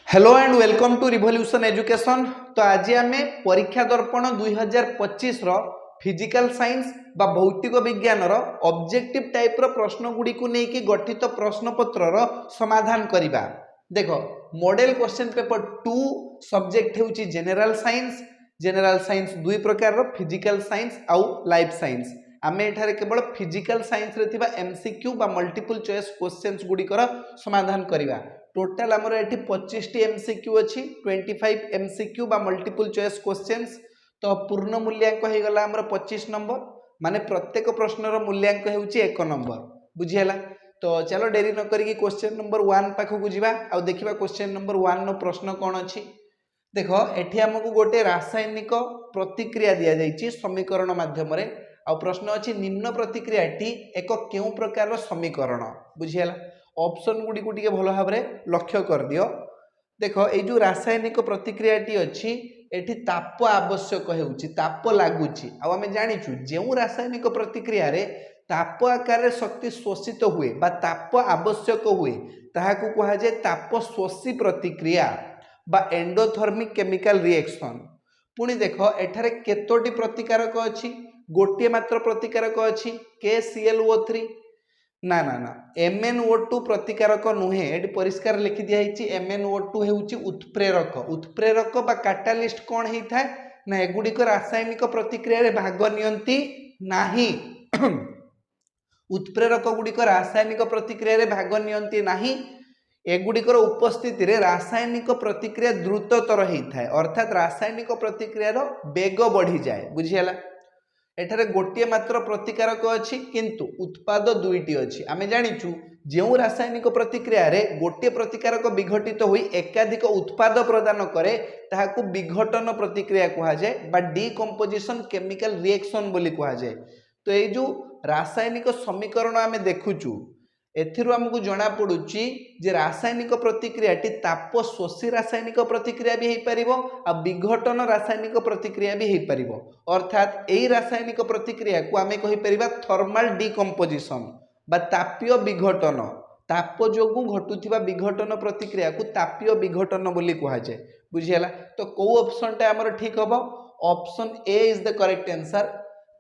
Hello and welcome to revolution education. तो आज आम परीक्षा दर्पण 2025 फिजिकल साइंस बा भौतिक विज्ञान ऑब्जेक्टिव टाइप प्रश्न गुड़ी को लेकिन गठित प्रश्नपत्र समाधान करवा। देख मॉडल क्वेश्चन पेपर 2 सब्जेक्ट होची जनरल साइंस दुई प्रकार फिजिकल साइंस आउ लाइफ साइंस। आम एठारे केवल फिजिकल साइंस रे थिबा एमसीक्यू बा मल्टीपल चॉइस क्वेश्चंस गुड़िकर समाधान करवा। टोटाल आमर एठी 25 टी एमसीक्यू अच्छी 25 एमसीक्यू बा मल्टीपल चॉइस क्वेश्चंस। तो पूर्ण मूल्यांक हो गला आमर 25 नंबर माने प्रत्येक प्रश्नर मूल्यांक होउची 1 नंबर। बुझियला तो चलो डेरी न करी क्वेश्चन नंबर 1 पाखक जीवा आ देखिबा क्वेश्चन नंबर 1 नो प्रश्न कोन अछि। देखो एठी हमकु गोटे रासायनिक प्रतिक्रिया दिया जाइछि समीकरण माध्यम रे आ प्रश्न अछि निम्न प्रतिक्रियाटी एक केउ प्रकार समीकरण। बुझियला ऑप्शन गुडी को टिके भलो भाबरे लक्ष्य कर दियो। देखो ए जो रासायनिक प्रतिक्रियाटी अछि एठी ताप आवश्यक हेउछि ताप लागुछि आ हमें जानिछु जेउ रासायनिक प्रतिक्रिया रे ताप आकार रे शक्ति शोषित हुए बा ताप आवश्यक हुए ताहाकु कहा जाय ताप शोषी प्रतिक्रिया बा एंडोथर्मिक केमिकल रिएक्शन। पुणी देखो एठारे केतोटी प्रतिकारक अछि गोटे मात्र प्रतिकारक अछि KClO3 ना ना ना MnO2 प्रतिकारक नुहे एटी परिष्कार लिखि दिया हिची MnO2 हेउची उत्प्रेरक उत्प्रेरक बा कैटालिस्ट कोन हेइ थाए ना एगुडी को रासायनिक प्रतिक्रिया रे भाग नियंती नाही उत्प्रेरक गुडी को रासायनिक प्रतिक्रिया रे भाग नियंती नाही एगुडी को उपस्थिति रे रासायनिक प्रतिक्रिया द्रुततर हेइ थाए अर्थात रासायनिक प्रतिक्रिया रो वेग बढ़ी जाए। बुझियला एठारे गोटे मात्र प्रतिकारक अछि किंतु उत्पाद दुईटी अछि। आमे जानिछु जेउ रासायनिक प्रतिक्रिया रे गोटे प्रतिकारक विघटित होई एकाधिक उत्पाद प्रदान करे ताहाकु विघटन प्रतिक्रिया कहा जाय बा डिकंपोजिशन केमिकल रिएक्शन बोली कहा जाय। तो ए जो रासायनिक समीकरण आमे देखुछु एथिरु हमकु जणा पडुची जे रासायनिक प्रतिक्रियाटी ताप शोषी रासायनिक प्रतिक्रिया भी हेइ परिबो आ विघटन रासायनिक प्रतिक्रिया भी हेइ परिबो अर्थात एई रासायनिक प्रतिक्रिया को आमे कहि परिबा थर्मल डिकंपोजिशन बा तापीय विघटन ताप जोगु घटुथिबा विघटन प्रतिक्रिया को तापीय विघटन बोली कहा जाय। बुझियला तो को ऑप्शन टा हमर ठीक हबो option A is the correct answer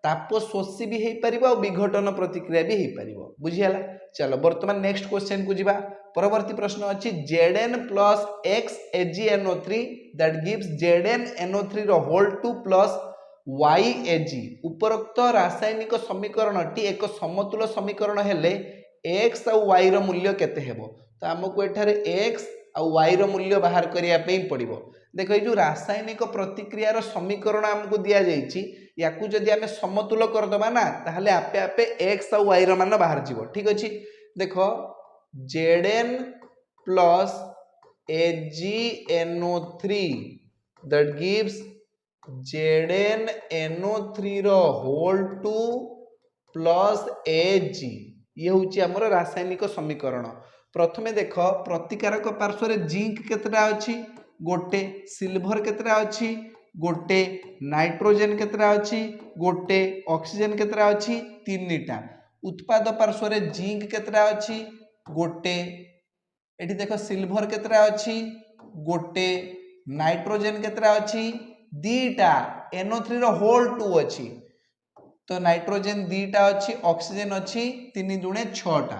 ताप शोषी भी हेइ परिबो आ विघटन प्रतिक्रिया भी हेइ परिबो। बुझियला चलो वर्तमान नेक्स्ट क्वेश्चन को जीवा। परवर्ती प्रश्न अछि Zn plus X AgNO3 that gives ZnNO3 रो होल 2 plus YAG उपरोक्त रासायनिक समीकरण टी एक समतुल समीकरण हेले X और Y रो मूल्य केते हेबो। तो हमको एठारे X और Y रो मूल्य बाहर करिया पे पड़िबो। देखो ये जो रासायनिक प्रतिक्रिया रो समीकरण हमको दिया जाइछि याकू जदि आमे समतुल कर दबा ना ताहले आपे आपे X और Y रो मान बाहर जीवो। ठीक अछि देखो Zn plus AgNO3 that gives ZnNO3 रो होल 2 plus Ag ये होची हमर रासायनिक समीकरण। प्रथमे देखो प्रतिकारक पार्श्व रे जिंक केतरा अछि गोटे सिल्वर केतरा अछि गोटे नाइट्रोजन केतरा अछि गोटे ऑक्सीजन केतरा अछि तीनटा उत्पाद पार्श्व रे जिंक केतरा अछि गोटे एठी देखो सिल्वर केतरा अछि गोटे नाइट्रोजन केतरा अछि दीटा NO3 रो होल 2 अछि तो नाइट्रोजन दीटा अछि ऑक्सीजन अछि 3 दुणे 6 टा।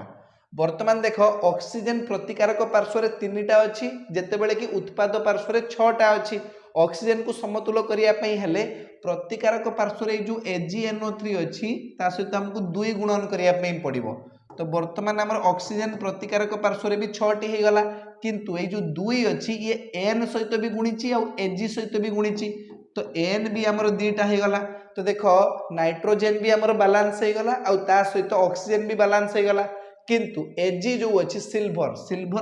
वर्तमान देखो ऑक्सीजन प्रतिकारक पार्श्व रे 3टा अछि जेतेबेले कि उत्पाद पार्श्व रे 6टा अछि ऑक्सीजन को समतुल करिया पई हेले प्रतिकारक पार्श्व रे जो AgNO3 अछि ता सहित हमकु 2 गुणन करिया पई पड़िबो। तो वर्तमान हमर ऑक्सीजन प्रतिकारक पार्श्व रे भी 6टी हे गला किंतु ए जो 2 अछि ये N सहित भी गुणिछि और Ag सहित भी गुणिछि तो N भी हमर 2टा हे गला। तो देखो नाइट्रोजन भी हमर बैलेंस हे गला और ता सहित ऑक्सीजन भी बैलेंस हे गला किंतु Ag जो अछि सिल्वर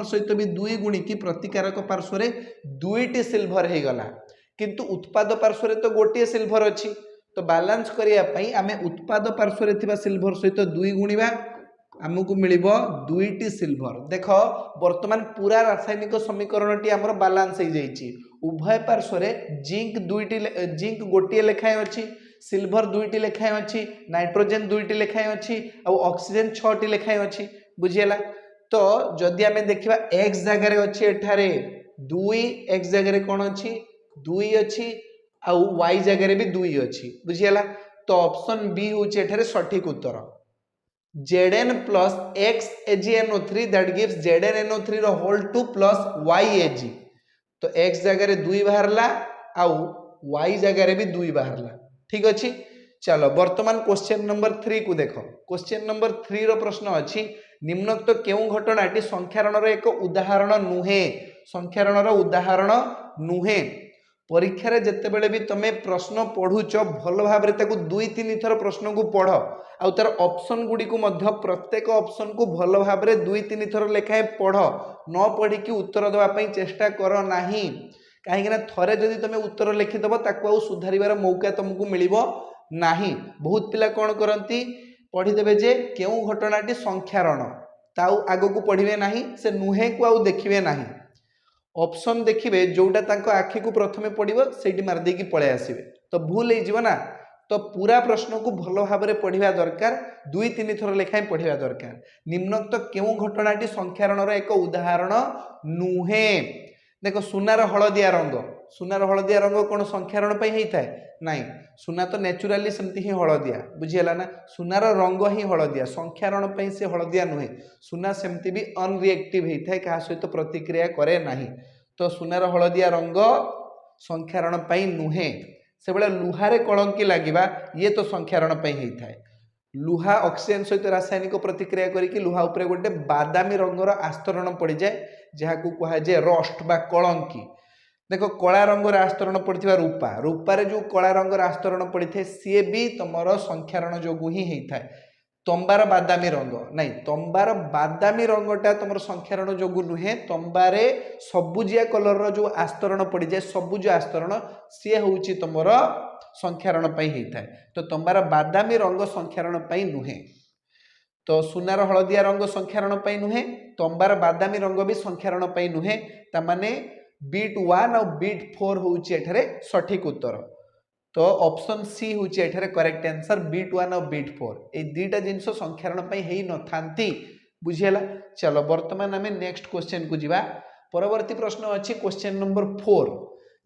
सहित भी 2 गुणी की प्रतिकारक पार्श्व रे 2टी सिल्वर हे गला किंतु उत्पाद पार्श्व रे तो गोटे सिल्वर अछि तो बैलेंस करिया पई आमे उत्पाद पार्श्व रे थिबा सिल्वर सहित 2 गुणिबा हमकु मिलिबो 2टी सिल्वर। देखो वर्तमान पूरा रासायनिक समीकरण टी हमर बैलेंस हे जाईची उभय पार्श्व रे जिंक गोटे लेखाय अछि सिल्वर 2टी लेखाय अछि नाइट्रोजन 2टी लेखाय अछि और ऑक्सीजन 6टी लेखाय अछि। बुझियला तो जदि आमे देखिबा x जगह रे अछि एठारे 2 x जगह कौन अच्छी 2 अच्छी आउ y जगह भी 2 अच्छी बुझीगला तो ऑप्शन बी हूँ एठारे सठिक उत्तर Zn plus x AgNO3 that gives ZnNO3 रो होल 2 plus y Ag तो x जगह 2 बाहरला आउ y जगह भी 2 बाहरला ठीक अच्छी चलो वर्तमान क्वेश्चन नंबर 3 को देखो क्वेश्चन नंबर 3 रो प्रश्न अच्छी निम्नोक्त केउ घटनाटी संख्यारण रो एक उदाहरण नुहे संख्यारण रो उदाहरण नुहे परीक्षा रे जते बेले भी तमे प्रश्न पढुच भल भाबरे ताकू 2-3 थर प्रश्न को पढ़ आउ तार ऑप्शन गुडी को मध्य प्रत्येक ऑप्शन को भल भाबरे 2-3 थर लेखाए पढ़ न पढ़ी कि उत्तर देवा पई चेष्टा कर नाही काहे ना थरे जदी तमे उत्तर लिखि दबो ताकू आउ सुधारिबार मौका तुमको मिलिबो नाही बहुत पिला कोन करंती पढ़ी देबे जे केउ घटनाटी संख्यारण ताऊ आगो को पढ़िबे नाही से नुहे को आउ देखिबे नाही ऑप्शन देखिए जोटा तांको आखि को प्रथमे पड़िबो सेठी मार देकी पळे आसीबे तो भूल हे जीवो ना तो पूरा प्रश्न को भलो भाबरे पढ़िबा दरकार 2-3 थर लेखाय पढ़िबा दरकार निम्नोक्त केउ घटनाटी संख्यारणर एक उदाहरण नुहे देखो सुनार हलदिया रंग कोन संख्यारण पई हेई थाए नाही सुना तो नेचुरली सेमती ही हलदिया बुझियला ना सुनार रंग ही हलदिया संख्यारण पई से हलदिया नुहे सुना सेमती भी अनरिएक्टिव हेई थाए का सहित प्रतिक्रिया करे नाही तो सुनार हलदिया रंग संख्यारण पई नुहे से बेले लुहारे कलंकी लागिबा ये तो संख्यारण पई हेई थाए लुहा ऑक्सीजन सहित रासायनिक प्रतिक्रिया करिकि लुहा उपरे गोटे बादामी रंगर आस्तरण पड़ जाए जहाँ को कहा जाए रस्ट बा कलंकी देखो कला रंगर आस्तरण पड़ता रूपा रूपारे जो कला रंगर आस्तरण पड़ी थे सी भी तुमर संख्यारण जोगु ही होता है तंबार बादामी रंग नहीं तंबार बादामी रंगटा तुम संख्यारण जोगु नुहे तंबारे सबुजिया कलर जो आस्तरण पड़ जाए सबुज आस्तरण सी हूँ तुमर संख्यारण होता है तो तंबार बादामी रंग संख्यारण नुहे तो सुनार हलदिया रंग संख्यारण नुहे तंबार बादामी रंग भी संख्यारण नुहे तामाने बीट 1 और बीट 4 हूँ सठिक उत्तर तो ऑप्शन सी हूँ करेक्ट आंसर बीट 1 और बीट 4 ये दुईटा जिनस संख्यारण हेई न थांती बुझीगला चलो वर्तमान आम नेक्स्ट क्वेश्चन को जीवा परवर्ती प्रश्न अच्छी क्वेश्चन नंबर 4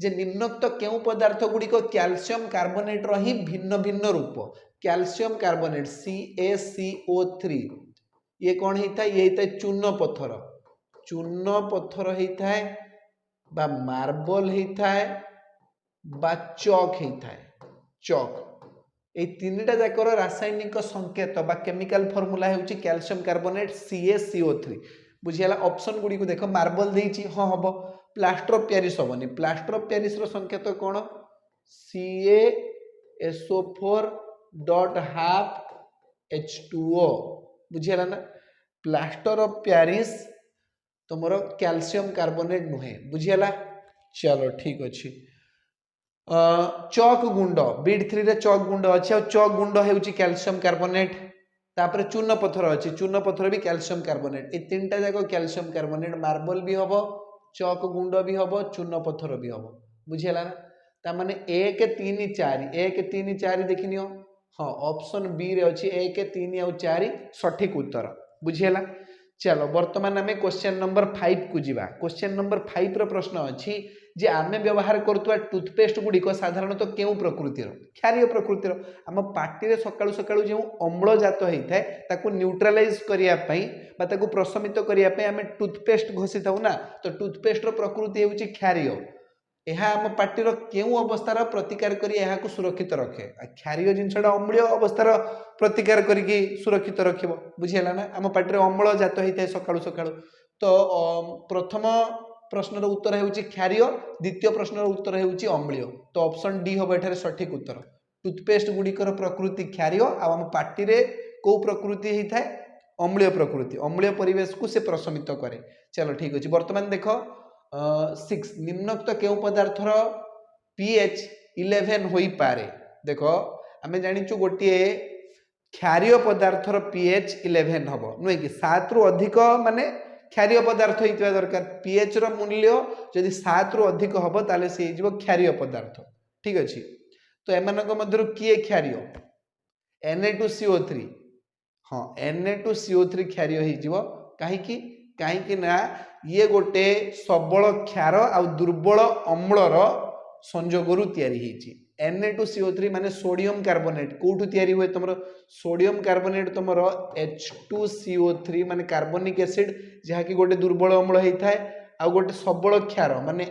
जे निम्नोक्त केउ पदार्थ गुड़िक कैल्शियम कार्बोनेट ही भिन्न भिन्न रूप कैल्शियम कार्बोनेट CaCO3 ये कौन होता है ये होता है चूर्ण पत्थर होता है बा मार्बल होता है बा चौक होता है चौक ये तीनटा जाकर रासायनिक संकेत बा केमिकल फॉर्मूला होची कैल्शियम कार्बोनेट CaCO3 बुझीगला ऑप्शन गुडी को देखो मार्बल देइची हाँ हम प्लास्टर ऑफ पेरिस हेनी प्लास्टर ऑफ पेरिस रो संकेत कौन CaSO4 डॉट हाफ H2O बुझीगला ना प्लास्टर ऑफ पेरिस तुमर कैल्शियम कार्बोनेट नुहे बुझीगला चलो ठीक अच्छे चौक गुंड बीट 3 रे चौक गुंड अच्छे चौक गुंड होउची कैल्शियम कार्बोनेट तापर चूर्ण पत्थर अच्छी चूर्ण पत्थर भी कैल्शियम कार्बोनेट ये तीनटा जाक कैल्शियम कार्बोनेट मार्बल भी हम चौक गुंड भी हम चूर्ण पत्थर भी हम बुझीगला ना तामाने 1 3 4 देखनी हाँ ऑप्शन बी रे अच्छी 1 3 और 4 सठिक उत्तर बुझीगला चलो वर्तमान आम क्वेश्चन नंबर 5 को जीवा क्वेश्चन नंबर 5 रो प्रश्न अच्छी जे आमे व्यवहार करतुवा टूथपेस्ट गुड़िक साधारणतः तो केउ प्रकृतिर क्षारीय प्रकृतिर आम पार्टी सकाळु सकाळु जो अम्ल जात होता है ताकू न्यूट्रालाइज करने ताकू प्रशमित करने आम टूथपेस्ट घोषी था ना तो टूथपेस्ट रो प्रकृति होची क्षारीय यह आम पार्टीर केउ अवस्थार प्रतिकार करी यहाकू सुरक्षित रखे क्षारीय जिनसटा अम्लीय अवस्थार प्रतिकार करिकी सुरक्षित रखिबो बुझीगला ना आम पार्टी अम्ल जात होता है सकाळु सकाळु तो प्रथम प्रश्नर उत्तर होउची क्षारीय द्वितीय प्रश्नर उत्तर होउची अम्लीय तो ऑप्शन डी हम एठारे सठिक उत्तर टूथपेस्ट गुड़िकर प्रकृति क्षारीय आम पार्टी रे को प्रकृति होता है अम्लीय प्रकृति अम्लीय परिवेश को से प्रशमित करे चलो ठीक अच्छे वर्तमान देख 6 निम्नोक्त केउ पदार्थर pH 11 होई पारे देखो आम जानिचु गोटे क्षारीय पदार्थर pH 11 हम नुहे कि 7 रु अधिक माने क्षारीय पदार्थ होता दरकार pH रो मूल्य जदि 7 रु अधिक हम ताले से हो क्षारीय पदार्थ ठीक अच्छे तो एमानक मध्यरु किए क्षारीय Na2CO3 हाँ Na2CO3 क्षारीय हो कहीं कहीं ना ये गोटे सबल क्षार आ दुर्बल अम्लर संजोगरु तैयारी होईची Na2CO3 माने सोडियम कार्बोनेट कोठु तैयारी हुए तुमरो सोडियम कार्बोनेट तुमरो H2CO3 माने कार्बनिक एसिड जहा कि गोटे दुर्बल अम्ल होई थाए आ गोटे सबल क्षार माने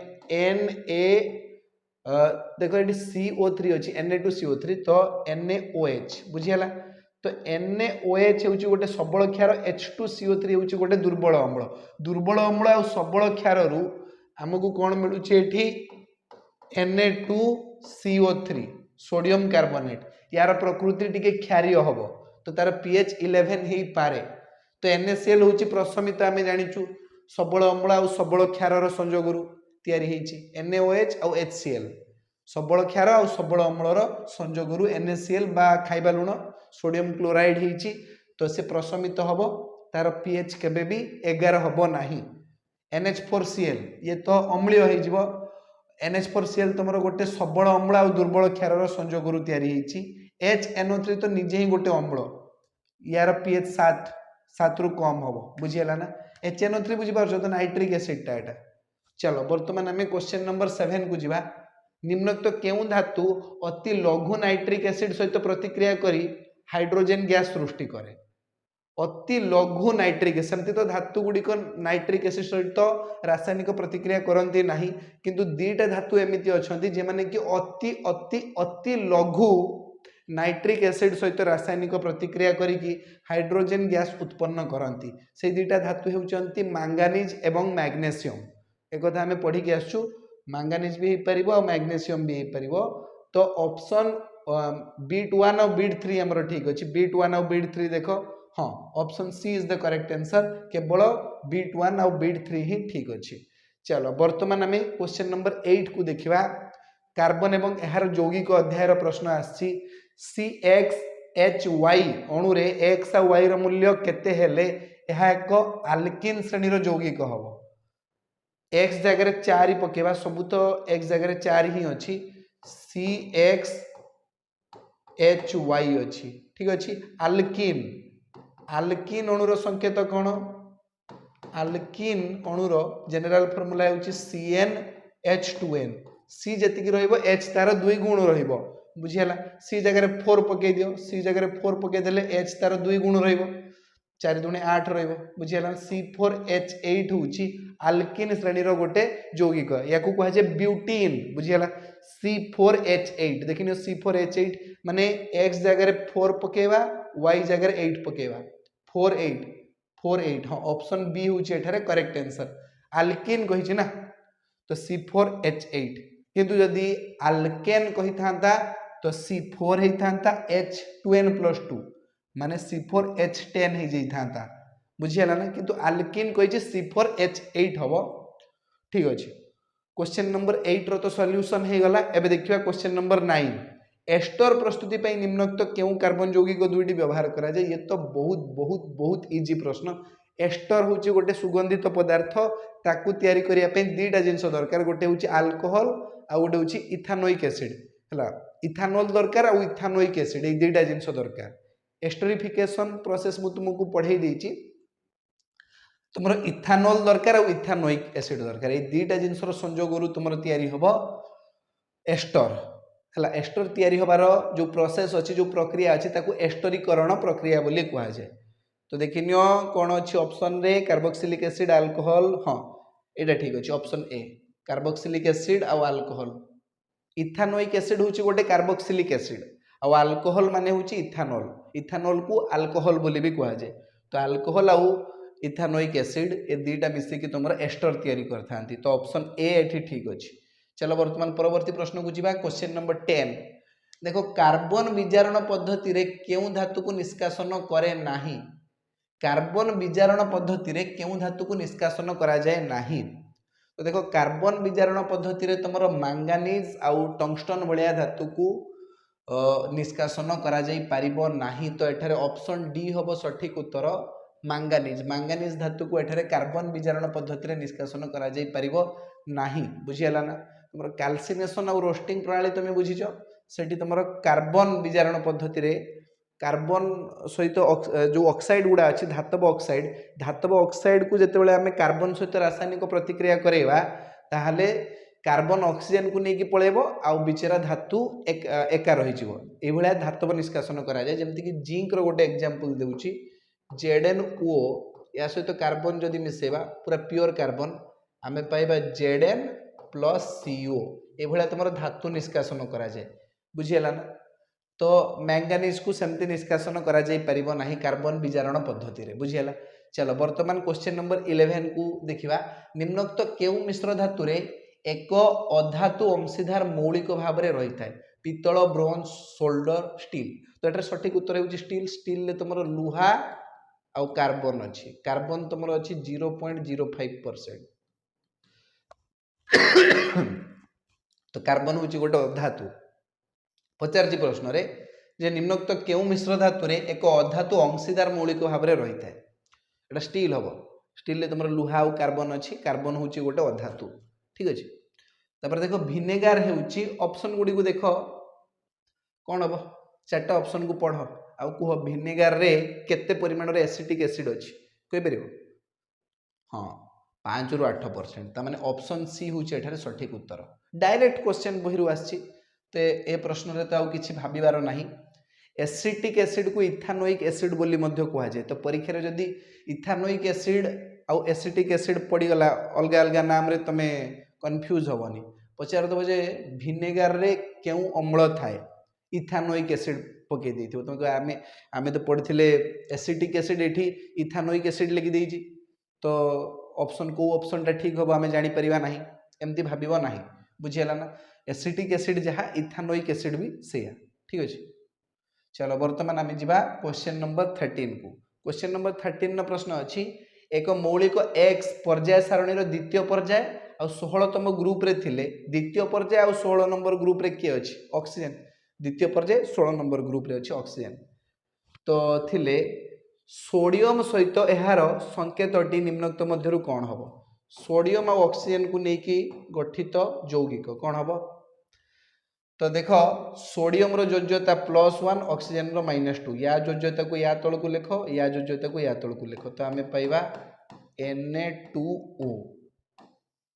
देखो ये CO3 अच्छी Na2CO3 तो NaOH बुझीगला तो NaOH हूँ गोटे सबल क्षार H2CO3 हूँ गोटे दुर्बल अम्ल आ सबल क्षार आमको कौन मिलूँ ये Na2CO3 सोडियम कार्बोनेट यार प्रकृति टिके क्षारीय हम तो तार pH 11 हो पारे तो NaCl हूँ प्रशमित आम जाचु सबल अम्ल आ सबल क्षार संजोगरु तैयारी होईची NaOH और HCl सबल क्षार और सबल अम्लर संजोगरु NaCl बा खाइबा लुण सोडियम क्लोराइड होईची तो से प्रशमित हम तार pH केबे भी 11 हम नाही NH4Cl ये तो अम्लीय हो NH4Cl तुम गोटे सबल अम्ल और दुर्बल क्षार संजोगरु तैयारी होईची HNO3 तो निजे ही गोटे अम्ल यार pH 7 रु कम हम बुझीगला ना HNO3 बुझीपार तो नाइट्रिक एसिड टा चलो बर्तमान आम क्वेश्चन नंबर 7 को जीवा निम्नोक्त केउं धातु अति लघु नाइट्रिक एसिड सहित प्रतिक्रिया करी हाइड्रोजन गैस सृष्टि करे अति लघु नाइट्रिक एसिड तो धातु गुड़िक नाइट्रिक एसिड सहित रासायनिक प्रतिक्रिया करती नहीं किंतु दीटा धातु एमती अच्छा जे माने कि अति अति अति लघु नाइट्रिक एसिड सहित रासायनिक प्रतिक्रिया करी हाइड्रोजन गैस उत्पन्न करती से दीटा धातु होउचंती मैंगानीज एवं मैग्नेशियम एक कथा आम पढ़ी के आसु मैंगानीज भी हो पार और मैग्नेशियम भी हो पार तो ऑप्शन बीट 1 और बीट 3 आमर ठीक अच्छे बीट 1 और बीट 3 देख हाँ option C is the correct answer केवल बीट 1 और बीट 3 ही ठीक अच्छे चलो बर्तमान आम क्वेश्चन नंबर 8 को देखा कार्बन एवं यार यौगिक अध्यायर प्रश्न आसी CXHY अणुरे X और Y मूल्य केते हेले यह एक आल्किन श्रेणी यौगिक हम X जगह 4 पकेबा सबू तो X जगह 4 ही अच्छी CXHY अच्छी ठीक अच्छी आल्किन आल्किन अणुर संकेत कौन आल्किन अणुर जनरल फॉर्मूला होची CnH2n C जति H तार 2 गुण बुझीगला C जगह 4 पकई दियो C जगह 4 पकई देले H तार 2 गुण 4 दूनी 8 बुझीगला C4H8 हूँ आल्किन श्रेणी गोटे यौगिक या कहुए ब्यूटीन बुझीगला C4H8 देखिए C4H8 माने X जगह 4 पकेवा Y जगह 8 पकेवा 48 हाँ ऑप्शन बी हूँ करेक्ट आंसर आल्किन कही ना तो C4H8 किंतु जदि आल्केन कही था तो C4 होता H2n+2 माने C4H10 हो जाता बुझीगला ना किंतु आल्किन कही C4H8 हम ठीक अच्छे क्वेश्चन नंबर 8 रो तो सॉल्यूशन हो गला एबे देखिबा क्वेश्चन नंबर 9 एस्टर प्रस्तुति पई निम्नोक्त केउ कार्बन यौगिक दुईटी व्यवहार करा जाए ये तो बहुत बहुत बहुत इजी प्रश्न एस्टर हूँ गोटे सुगंधित पदार्थ ताकू तैयारी करिया पे दीटा जिनस दरकार गोटे हूँ अल्कोहल आ गोटे हूँ इथानोइक एसिड है इथानोल दरकार आ इथानोइक एसिड ये दीटा जिनस दरकार एस्टरिफिकेशन प्रोसेस मु तुमको पढ़ाई देछि तुम इथानोल दरकार और इथानोइक एसिड दरकार ये दीटा जिनस संजोगरु तुम तैयारी हम एस्टर है एस्टर तैयारी हबार जो प्रोसेस अच्छी जो प्रक्रिया अच्छी ताकू एस्टरीकरण प्रक्रिया बोली कहुए तो देखि नियो कौन अच्छी ऑप्शन रे कार्बोक्सिलिक एसिड अल्कोहल हाँ यहाँ ठीक अच्छे ऑप्शन ए कार्बोक्सिलिक एसिड आउ अल्कोहल इथानोइक एसिड हूँ गोटे कार्बोक्सिलिक एसिड आउ अल्कोहल माने हूँ इथानोल इथानोल को अल्कोहल बोली भी कहुए तो अल्कोहल आउ इथानोइक एसिड ये दीटा मिसिकी तुम एस्टर तैयारी करथांती तो ऑप्शन ए एठी ठीक अच्छे चलो वर्तमान परवर्ती प्रश्न को जीवा क्वेश्चन नंबर 10 देखो कार्बन विजारण पद्धति रे केउ धातु को निष्कासन करे नाही कार्बन विजारण पद्धति रे केउ धातु को निष्कासन करा जाए नाही तो देखो कार्बन विजारण पद्धति रे तुमरो मैंगानीज आउ टंगस्टन भलिया धातु को निष्कासन करा जाई पारिबो नाही तो एठारे ऑप्शन डी हबो सठिक उत्तर मैंगानीज मैंगानीज धातु को एठारे कार्बन विजारण पद्धति रे निष्कासन करा जाई पारिबो नाही बुझियला ना तुम कैल्सिनेशन और रोस्टिंग प्रणाली तुम बुझीच से तुम कार्बन विजारण पद्धति रे कार्बन सहित जो ऑक्साइड गुड़ा अच्छी धातव ऑक्साइड को जिते आम कार्बन सहित रासायनिक प्रतिक्रिया करेवा ताहले कार्बन ऑक्सीजन को लेकिन पलैब आउ बिचरा धातु एका रही धातव निष्कासन कराए जमीक जिंक रोटे एग्जांपल दूची ZnO या सहित कार्बन जदि मिसेबा पूरा प्योर कार्बन आमे पाइबा Zn प्लस CO ये तुम धातु निष्कासन कराए बुझीगला ना। तो मैंगानीज को सेमती निष्कासन करा जाई परिबो नाही कार्बन विजारण पद्धति रे बुझीगला। चलो वर्तमान क्वेश्चन नंबर 11 को देखिबा निम्नोक्त केउ मिश्र धातु रे एक अधातु अंशीदार मौलिक भाव रे रही थाए पितल ब्रोंज सोल्डर स्टील। तो एटा सठिक उत्तर होउची स्टील। स्टील ले तुमरो लुहा आउ कार्बन अच्छी कार्बन तुमरो अच्छी 0.05%। तो कार्बन होउची गोटे अधातु पचारची प्रश्न रे जे निम्नोक्त केउ मिश्र धातु रे एक अधातु अंशीदार मौलिक भाव रे रही थाए एटा स्टील हबो। स्टील ले तुमरो लुहा आउ कार्बन अच्छी कार्बन होउची गोटे अधातु ठीक अछि। तापर देखो विनेगार हेउची ऑप्शन गुडी को देखो कोन हबो चारटा ऑप्शन को पढो आउ कुह विनेगार रे केते परिमाण रे एसिटिक एसिड अछि कहि परिबो। हां 5 रु 8% ता माने ऑप्शन सी होउची एठारे सठिक उत्तर। डायरेक्ट क्वेश्चन बहिरु आछि तो ए प्रश्न रे तो आउ किछि भाबिबार नाही। एसिटिक एसिड को इथानोइक एसिड बोली मध्य कहा जाए तो परीक्षा रे जदी इथानोइक एसिड आउ एसिटिक एसिड पड़ी गला अलग अलग नाम रे तमे कंफ्यूज होबनी पचार दबो जे विनेगार रे केउ अम्ल थाए इथानोइक एसिड पके देथिबो तो आमे आमे तो पढ़िथिले एसिटिक एसिड एठी इथानोइक एसिड लिखि देइछि तो ऑप्शन को ऑप्शन टा ठीक होबो आमे जानि परिबा नाही एमती भाबिबो नाही बुझियला ना। एसिटिक एसिड जहाँ इथानोइक एसिड भी सेया ठीक अछि। चलो वर्तमान आमे जिबा क्वेश्चन नंबर 13 को। क्वेश्चन नंबर 13 न प्रश्न अछि एक मौलिक X पर्याय सारणी रो द्वितीय पर्याय आ 16तम ग्रुप रे थिले द्वितीय पर्याय आ 16 नंबर ग्रुप रे के अछि ऑक्सीजन द्वितीय पर्याय 16 नंबर ग्रुप रे अछि ऑक्सीजन तो थिले सोडियम सहित एहार संकेतटी निम्नोक्त मध्यरु कोन हबो। सोडियम और ऑक्सीजन को लेकी गठित यौगिक कौन हम तो देख सोडियम रो योज्यता +1 ऑक्सीजन रो -2 या योज्यता को या तल को लिख या योज्यता को या तल को लिख तो आम पाइबा Na2O।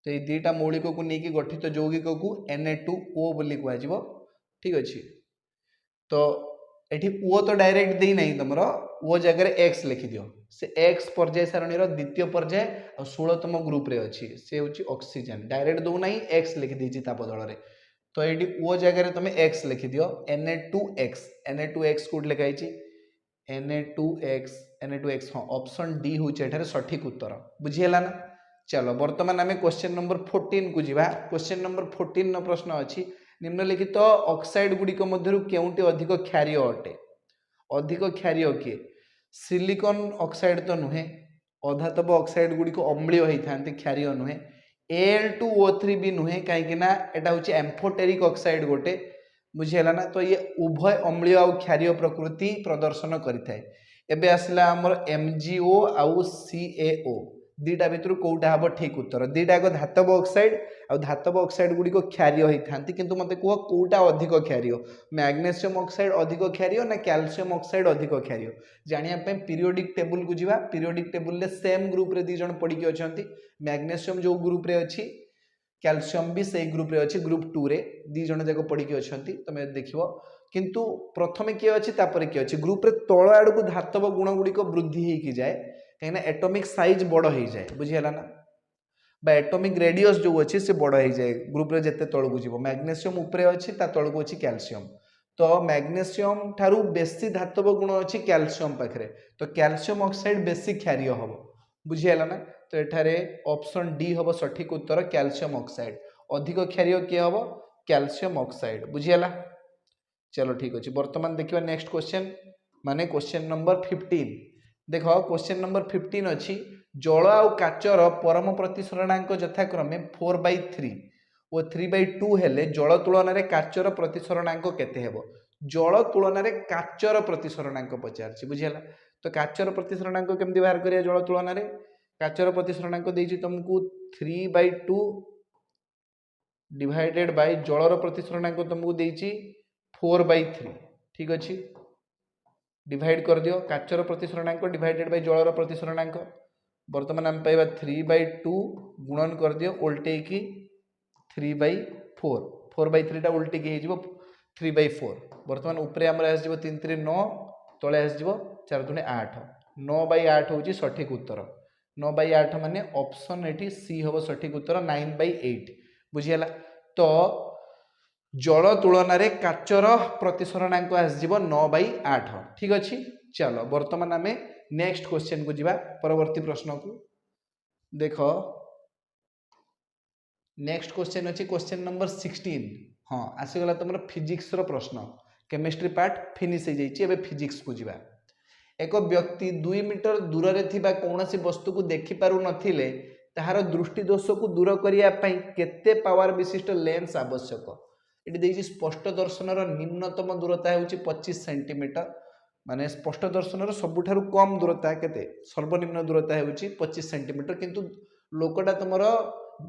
तो ये दुईटा मौलिक को लेकिन गठित यौगिक को Na2O बोली कह ठीक अच्छे। तो ये ओ तो डायरेक्ट दे नहीं तुम ओ जगह एक्स लिखि दियो से एक्स पर्याय सारणी द्वितीय पर्याय और 16तम ग्रुप रे अच्छी से हूँ ऑक्सीजन डायरेक्ट दौ ना एक्स लिखि देछि ता बदल रे तो ये ओ जगह तुम एक्स लिखि दियो Na2X कोड लिखाई Na2X हाँ ऑप्शन डी हूँ सठिक उत्तर बुझीगला ना। चलो वर्तमान आम क्वेश्चन नंबर 14 को जीवा। क्वेश्चन नंबर 14 न प्रश्न अच्छी निम्नलिखित ऑक्साइड गुड़िक मध्यरु केउंटी अधिक क्षारीय अटे अधिक क्षारीय किए सिलिकॉन ऑक्साइड तो नुहे अधातव ऑक्साइड गुड़िक अम्लीय होता क्षारीय नुहे Al2O3 भी नुहे कहीं एटा हूँ एम्फोटेरिक ऑक्साइड गोटे बुझीगला ना। तो ये उभय अम्लीय और क्षारीय प्रकृति प्रदर्शन करें एबे आसला आमर MgO आउ CaO दीटा भितर कौटा हम ठीक उत्तर दीटा एक धातव ऑक्साइड और धातव ऑक्साइड गुड़िक क्षारीय होता किंतु मत कह कौटा अधिक क्षारीय मैग्नेशियम ऑक्साइड अधिक क्षारीय ना कैल्शियम ऑक्साइड अधिक क्षारीय जानापी पीरियोडिक टेबुल को जीवा पीरियोडिक टेबुल रे सेम ग्रुप रे दी जन पड़ी अच्छा मैग्नेशियम जो ग्रुप रे अच्छी कैल्शियम भी से ग्रुप रे अच्छी ग्रुप 2 रे दी जन जाक पड़ी अच्छा तुम देख किंतु प्रथमे किए अच्छी किए अच्छी ग्रुप रे तल आड़ को धातव गुण गुड़िक वृद्धि होगी जाए कहीं एटॉमिक साइज बड़ हो जाए बुझीगला ना बा एटॉमिक रेडियस जो अच्छी से बड़ हो जाए ग्रुप रे जिते तल को जीव मैग्नेशियम उपरे अच्छी ता तल को अच्छी कैल्शियम तो मैग्नेशियम ठारू बेसी धातव गुण अच्छी कैल्शियम पाखे तो कैल्शियम ऑक्साइड बेसी क्षारीय हम बुझीगला ना। तो एठारे ऑप्शन डी हम सठिक उत्तर कैल्शियम ऑक्साइड अधिक क्षारीय किए हम कैल्शियम ऑक्साइड बुझीगला। चलो ठीक अच्छे बर्तमान देखिए नेक्स्ट क्वेश्चन माने क्वेश्चन नंबर 15 देख क्वेश्चन नंबर 15 अच्छी जल आउ काचर परम प्रतिसरणांक यथाक्रमे 4/3 और 3/2 हेले जल तुलन में काचर प्रतिसरणांक केते हेबो जल तुलन में काचर प्रतिसरणांक पचार बुझीगला। तो काचर प्रतिसरणांक केमती बाहर करिया जल तुलन में काचर प्रतिसरणांक देछि तुमको 3/2 डिवाइडेड बाय जलर प्रतिसरणांक तुमको देछि 4/3 ठीक अच्छे। डिवाइड कर दियो काचर प्रतिसरणांक डिवाइडेड बाय जलर प्रतिसरणांक बर्तमान आम पाइबा 3/2 गुणन कर दियो उल्टे की 3/4 4/3 टा उल्टे की हो 3/4 बर्तमान ऊपर आम आस 3 3 9 तले आस 4 3 8 9/8 हूँ सठिक उत्तर 9/8 माने ऑप्शन एटी सी हम सठिक उत्तर 9/8 बुझीगला तो जल तुलन में काचर प्रतिसरणांक आस 9/8 ठीक अच्छे चलो बर्तमान आम नेक्स्ट क्वेश्चन को जीवा परवर्ती प्रश्न को देख नेक्स्ट क्वेश्चन अच्छी क्वेश्चन नंबर 16 हाँ आसीगला तुम फिजिक्स प्रश्न केमिस्ट्री पार्ट फिनिश हो जाए फिजिक्स को जीवा एक व्यक्ति 2 मीटर दूर रे कौन वस्तु को देखिपारु नथिले ताहार दृष्टि दोष को दूर करने केते पावर विशिष्ट लेंस आवश्यक ये स्पष्ट दर्शन निम्नतम दूरता हूँ 25 सेंटीमीटर माने स्पष्ट दर्शन सबुठारु कम दूरता केते सर्वनिम्न दूरता हूँ 25 सेंटीमीटर किंतु लोकटा तुम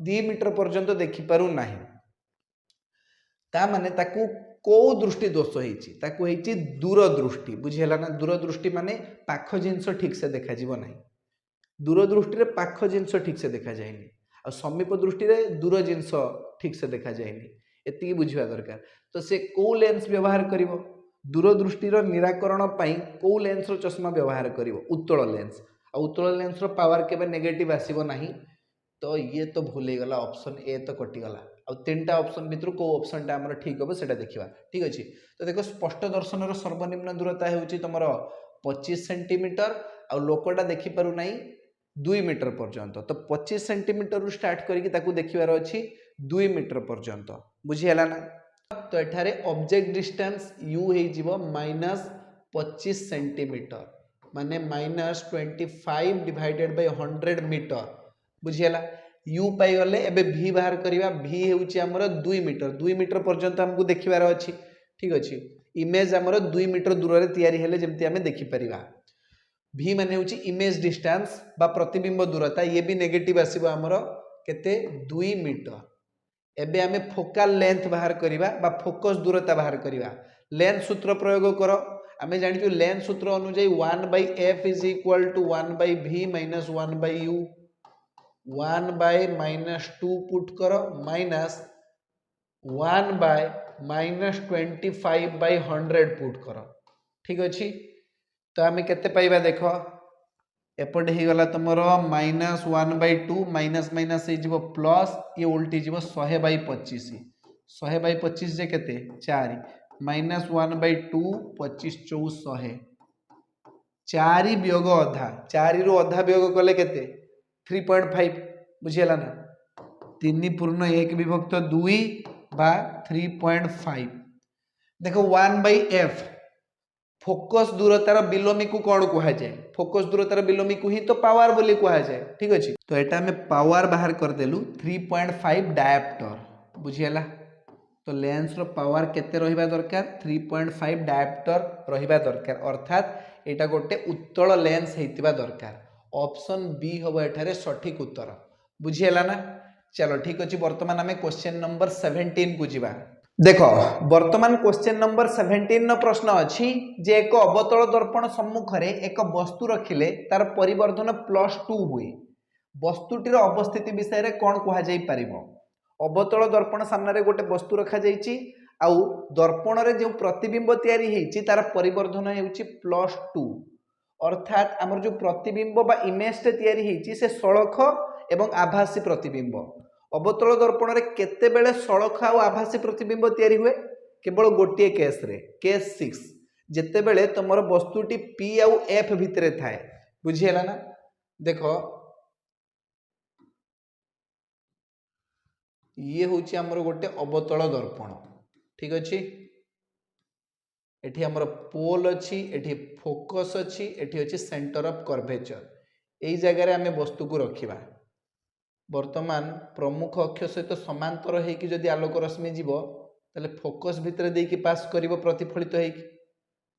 2 मीटर पर्यंत देखिपारु नाही ता माने ताकू को दृष्टि दोष होती दूरदृष्टि बुझीगला ना दूरदृष्टि माने पाख जिनस ठीक से देखा जीव ना दूरदृष्टि पाख जिनस ठीक से देखा जाएनि आ समीप दृष्टि दूर जिनस ठीक से देखा जाएनि एति बुझा दरकार तो से को लेंस व्यवहार करिवो दूरदृष्टिर निराकरण पाई को लेंस रो चश्मा व्यवहार करिवो उत्तल लेंस आ उत्तल लेंस रो पावर केबे नेगेटिव आसीबो नाही तो ये तो भूल गला ऑप्शन ए तो कटिगला आ 3टा ऑप्शन भितर को ऑप्शन टा हमर ठीक हो सेटा देखिबा ठीक अछि तो देखो स्पष्ट दर्शन सर्वनिम्न दूरता हेउची तमर 25 सेंटीमीटर आ लोकटा देखि पारु नाही 2 मीटर पर्यंत तो 25 सेंटीमीटर रु स्टार्ट करिकि ताकू देखिबार अछि 2 मीटर पर्यंत बुझी हला ना तो एठारे ऑब्जेक्ट डिस्टेंस u हे जिवो -25 सेंटीमीटर माने -25 डिवाइडेड बाय 100 मीटर बुझीगला u पाई गले एबे v बाहर करिवा v हेउची हमर 2 मीटर पर्यंत हमकु देखिबार अछि ठीक अछि इमेज हमर 2 मीटर दूर रे तयारी हेले जेमति हमें देखि परिबा v माने हेउची इमेज डिस्टेंस बा प्रतिबिंब दूरता ये भी नेगेटिव आसीबो हमर केते 2 मीटर एबे हमें फोकल लेंथ बाहर करिवा बा फोकस दूरता बाहर करिवा लेंथ सूत्र प्रयोग करो हमें जानिछु लेंथ सूत्र अनुसार 1/f = 1/v - 1/u 1/-2 पुट करो माइनस 1/-25/100 पुट करो ठीक अच्छी तो आम केते पाइबा देख एपटे ही गला तुमर -1/2 माइनस माइनस हो प्लस ये उल्टी जीव 100/25 100/25 जे केते 4 -1/2 25 4 100 4 वियोग अधा 4 रु अधा वियोग कले केते 3.5 बुझीगला ना 3 × 1/2 बा 3.5 देखो 1/f फोकस दूरतार बिलोमी को कौन कह जाए फोकस दूरतार बिलोमी को ही तो पावर बोली कह जाए ठीक अच्छे तो यहाँ आम पावर बाहर करदेलु 3.5 डायप्टर बुझीगला तो लेंस रो पावर केते रहिबा दरकार 3.5 डायप्टर रहिबा दरकार अर्थात एटा गोटे उत्तल लेंस हेतिबा दरकार ऑप्शन बी हम एठारे सठिक उत्तर बुझीगला ना चलो ठीक अच्छे वर्तमान आम क्वेश्चन नंबर 17 को जीवा देख वर्तमान क्वेश्चन नंबर 17 प्रश्न अच्छी जे एक अवतल दर्पण सम्मुख रे एक वस्तु रखिले तार परिवर्धन +2 हुए वस्तुटीर अवस्थिति विषय रे कौन कह जाई परिबो अवतल दर्पण सामने गोटे वस्तु रखा जाइछि आउ दर्पण रे जो प्रतिबिंब तयारी हेछि तार परिवर्धन हेउछि +2 अर्थात आमर जो प्रतिबिंब बा इमेज टे तयारी हेछि से सळख एवं आभासी प्रतिबिंब अवतल दर्पण रे केते बेले सळख आ आभासी प्रतिबिंब तयारी हुए केवल गोटे केस रे केस 6 जेते बेले तमर वस्तुटी p आ f भितरे थाए बुझियला ना देखो ये होची हमर गोटे अवतल दर्पण ठीक अछि एठी हमर पोल अछि एठी फोकस अछि एठी अछि सेंटर ऑफ कर्वेचर एई जगह रे हमें वस्तु को रखिबा वर्तमान प्रमुख अक्ष सहित समांतर होगी जदि आलोक रश्मि जीव ताले फोकस भितर देकी पास करिवो प्रतिफलित होगी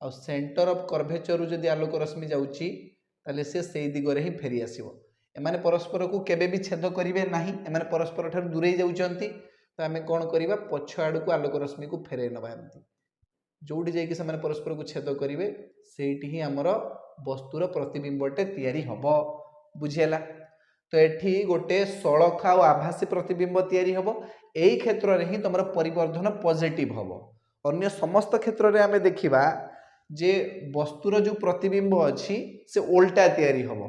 आ सेंटर ऑफ कर्वेचर जदि आलोक रश्मि जाउची ताले से सेई दिगरे ही फेरी आसीबो एमाने परस्पर को केबे भी छेद करिवे नाही एमाने परस्पर ठार दूरे जाउचंती तो आमे कोन करिबा पछ आडू को आलोक रश्मि को फेरे नबा एमती जोटी जाइए से परस्पर को छेद करेंगे से ही आमर वस्तुर प्रतिबिंबटे तैयारी हम बुझीगला। तो ये गोटे सड़क आ आभासी प्रतिबिंब तैयारी हम यही क्षेत्र में ही तुम परिवर्धन पॉजिटिव हम। अन्य समस्त क्षेत्र में आम देखा जे वस्तुर जो प्रतिबिंब अच्छी से ओल्टा तैयारी हम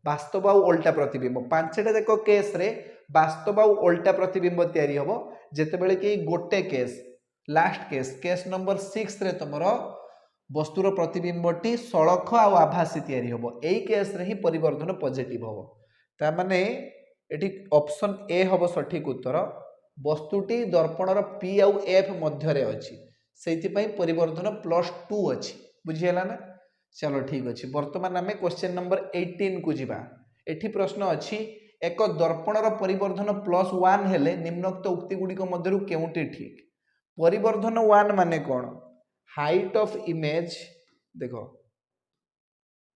वास्तव आ ओल्टा प्रतिबिंब 5टा जाक केस रे वास्तव आ ओल्टा प्रतिबिंब तैयारी हम जितेबाला कि गोटे केस लास्ट केस नंबर 6 रे तुम वस्तुर प्रतिबिंबटी सड़क आ आभासी तैयारी हम यही केस रे ही परिवर्धन पॉजिटिव हम। तार एटी ऑप्शन ए हम सठिक उत्तर वस्तुटी दर्पणर पी आउ एफ मध्य अच्छी से परिवर्धन +2 अच्छी बुझीगला ना। चलो ठीक अच्छे बर्तमान आम क्वेश्चन नंबर 18 को जीवा। एठी प्रश्न अच्छी एक दर्पणर परिवर्धन +1 हेले निम्नोक्त उक्ति गुड़िक मध्यरु केउटी ठीक। परिवर्धन 1 माने कौन हाइट ऑफ इमेज देखो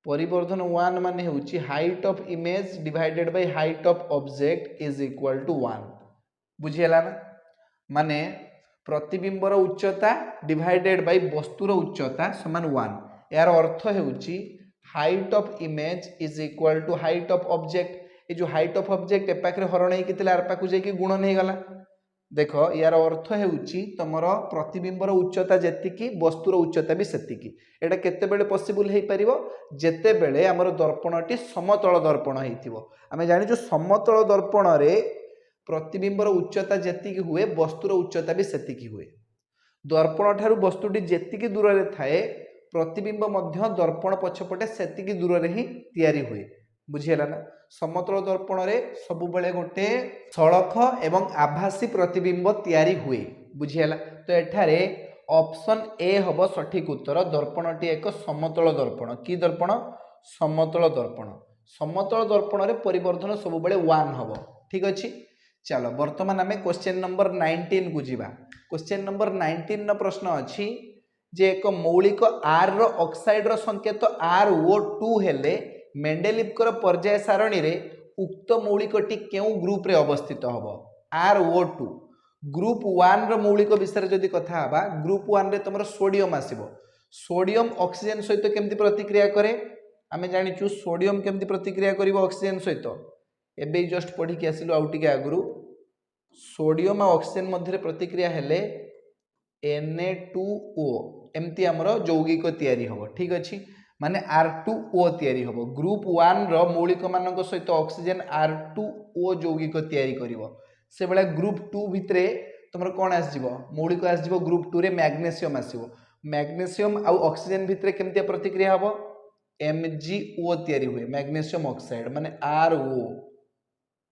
परिवर्धन 1 माने होची height of image divided by height of object is equal to 1 बुझीगला ना। माने प्रतिबिंबर उच्चता डिवाइडेड बाय वस्तुर उच्चता समान 1 यार अर्थ होची height of image is equal to height of object. ये जो हाइट ऑफ ऑब्जेक्ट ए पाखरे हरण हे कितला आर पाखु जाई कि गुणन हे गला। देखो यार अर्थ होची तमरो प्रतिबिंबर उच्चता जेतिकी वस्तुर उच्चता भी सेतिकी। एटा केते बेले पॉसिबल हे परिबो जेते बेले हमर दर्पणटी समतल दर्पण हेतिबो। आमे जानि जो समतल दर्पण रे प्रतिबिंबर उच्चता जेतिकी हुए वस्तुर उच्चता भी सेतिकी हुए। दर्पण ठारू वस्तुटी जेतिकी दूर रे थाए प्रतिबिंब मध्य दर्पण पछपटे सेतिकी दूर रे ही तैयारी हुए बुझीगला ना। समतल दर्पण रे सबु बेले गोटे सड़क एवं आभासी प्रतिबिंब तैयारी हुए बुझीगला। तो एठारे ऑप्शन ए हबो सठिक उत्तर दर्पणटी एक समतल दर्पण। की दर्पण समतल दर्पण। समतल दर्पण रे परिवर्धन सबु बेले 1 हबो ठीक अछि। चलो वर्तमान आम क्वेश्चन नंबर 19 को जीवा। क्वेश्चन नंबर 19 प्रश्न अच्छी जे एक मौलिक आर रो ऑक्साइड रो संकेत RO2 हेले मेंडेलिवकर पर्याय सारणी रे उक्त मौलिकटी केउ ग्रुप रे अवस्थित हबो। RO2 ग्रुप 1 रो मौलिक विषय जदि कथा हबा ग्रुप 1 रे तमरो सोडियम आसीबो। सोडियम ऑक्सीजन सहित केमती प्रतिक्रिया करे आमे जानिचु सोडियम केमती प्रतिक्रिया करिवो ऑक्सीजन सहित एबे जस्ट पढ़ी के आसिलु आउ टिके आगुरु सोडियम और ऑक्सीजन मध्य प्रतिक्रिया हेले Na2O एमती आमर यौगिक तैयारी हम ठीक अच्छे माने R2O तैयारी हम। ग्रुप 1 रो मौलिक मानक सहित ऑक्सीजन R2O यौगिक तैयारी करिवो से बेला ग्रुप 2 भितरे तुमर कोन आसीबो मौलिक आसीबो ग्रुप 2 रे मैग्नीशियम आसीबो। मैग्नीशियम आ ऑक्सीजन भितरे केमती प्रतिक्रिया हबो MgO तैयारी हुए मैग्नीशियम ऑक्साइड माने RO।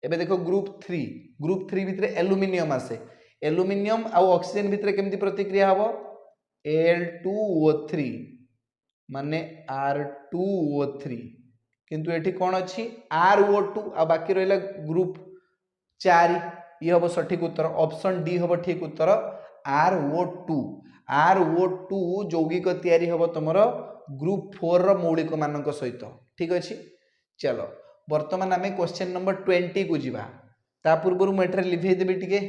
एबे देखो ग्रुप 3 भितरे एल्युमिनियम आसे एल्युमिनियम आ ऑक्सीजन भितरे केमती प्रतिक्रिया हबो Al2O3 माने R2O3 किंतु एठी कोन अछि RO2 आ बाकी रहला ग्रुप 4 ये हबो सठिक उत्तर ऑप्शन डी हबो ठीक उत्तर RO2 यौगिक तैयारी हबो तमरो ग्रुप 4 रो मौलिक मानक सहित ठीक अछि। चलो वर्तमान आम क्वेश्चन नंबर 20 को जीवा। ता पूर्व मुझे लिभे देवी टिके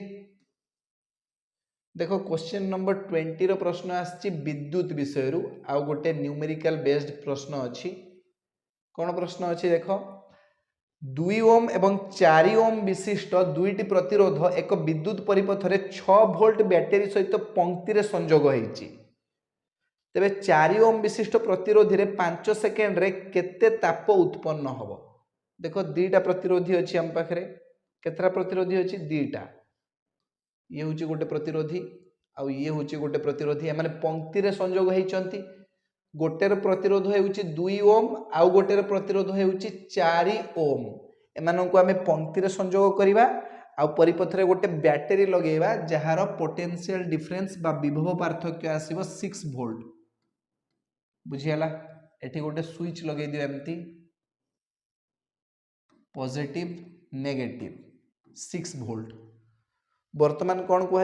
देखो क्वेश्चन नंबर 20 रो प्रश्न आछि विद्युत विषय रु आ गोटे न्यूमेरिकल बेस्ड प्रश्न अछि। कौन प्रश्न अछि देखो 2 ओम एवं 4 ओम विशिष्ट दुईटी प्रतिरोध एक विद्युत परिपथ रे 6 वोल्ट बैटरी सहित पंक्ति रे संजोग होईछि। तेबे 4 ओम विशिष्ट प्रतिरोधी रे 5 सेकेंड रे केते ताप उत्पन्न हबो। देखो दीटा प्रतिरोधी अच्छी आम पाखे केतरा प्रतिरोधी अच्छी दीटा ये हूँ गोटे प्रतिरोधी आउ ये हूँ गोटे प्रतिरोधी एम पंक्ति रे संजोग होती गोटेर प्रतिरोध होउछि 2 ओम आउ गोटेर प्रतिरोध होउछि 4 ओम एमानंको आमे पंक्ति रे संजोग करिबा आउ परिपथ रे गोटे बैटरी लगेबा जहार पोटेंशियल डिफरेंस बा विभव पार्थक्य आसीबो 6 वोल्ट बुझियाला। एठी गोटे स्विच लगे दियो एमती पॉजिटिव नेगेटिव 6 वोल्ट। वर्तमान कौन कह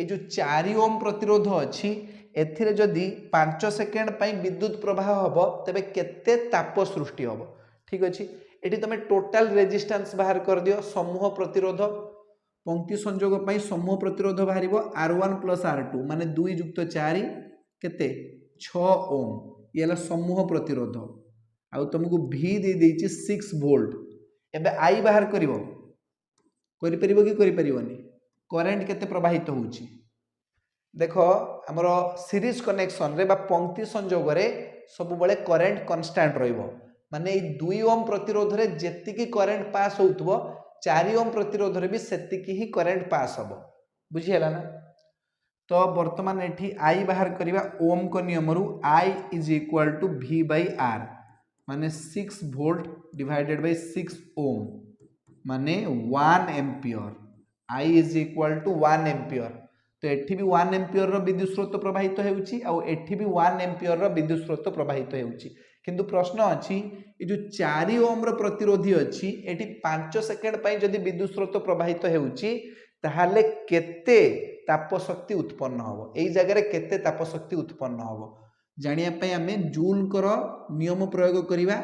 जो 4 ओम प्रतिरोध अच्छी एथिरे जदि 5 सेकेंड पाई विद्युत प्रवाह हम तेबे केते ताप सृष्टि हम ठीक अच्छे। ये तुम टोटाल रेजिस्टेंस बाहर कर दियो समूह प्रतिरोध पंक्ति संजोग पाई समूह प्रतिरोध बाहर R1 + R2 माने 2 + 4 केते 6 ओम ये हला समूह प्रतिरोध आउ तुमको V दे देछि 6 वोल्ट एबे आई बाहर करिवो करि परिबो कि करि परिबोनी करंट केते प्रवाहित होउछि देखो हमरो सीरीज कनेक्शन रे बा पंक्ति संयोग रे सब बळे करंट कांस्टेंट रहइबो माने ए 2 ओम प्रतिरोध रे जेतिकी करंट पास होउतबो 4 ओम प्रतिरोध रे भी सेतिकी ही करंट पास हबो बुझी हला ना तो वर्तमान एठी आई बाहर करिवा ओम को नियम रु I is equal to V by R माने 6 वोल्ट डिवाइडेड बाय 6 ओम माने 1 ampere I is equal to 1 ampere तो एठी भी 1 एम्पियर रो विद्युत स्रोत प्रवाहित हेउची आ एठी भी 1 एम्पियर रो विद्युत स्रोत प्रवाहित हेउची किंतु प्रश्न अछि ए जो 4 ओम रो प्रतिरोधी अछि एठी 5 सेकंड पई जदी विद्युत स्रोत प्रवाहित हेउची ताहाले केते ताप शक्ति उत्पन्न होबो एई जगह रे केते ताप शक्ति उत्पन्न होबो जानिया पई हमें जूल कर नियम प्रयोग करिवा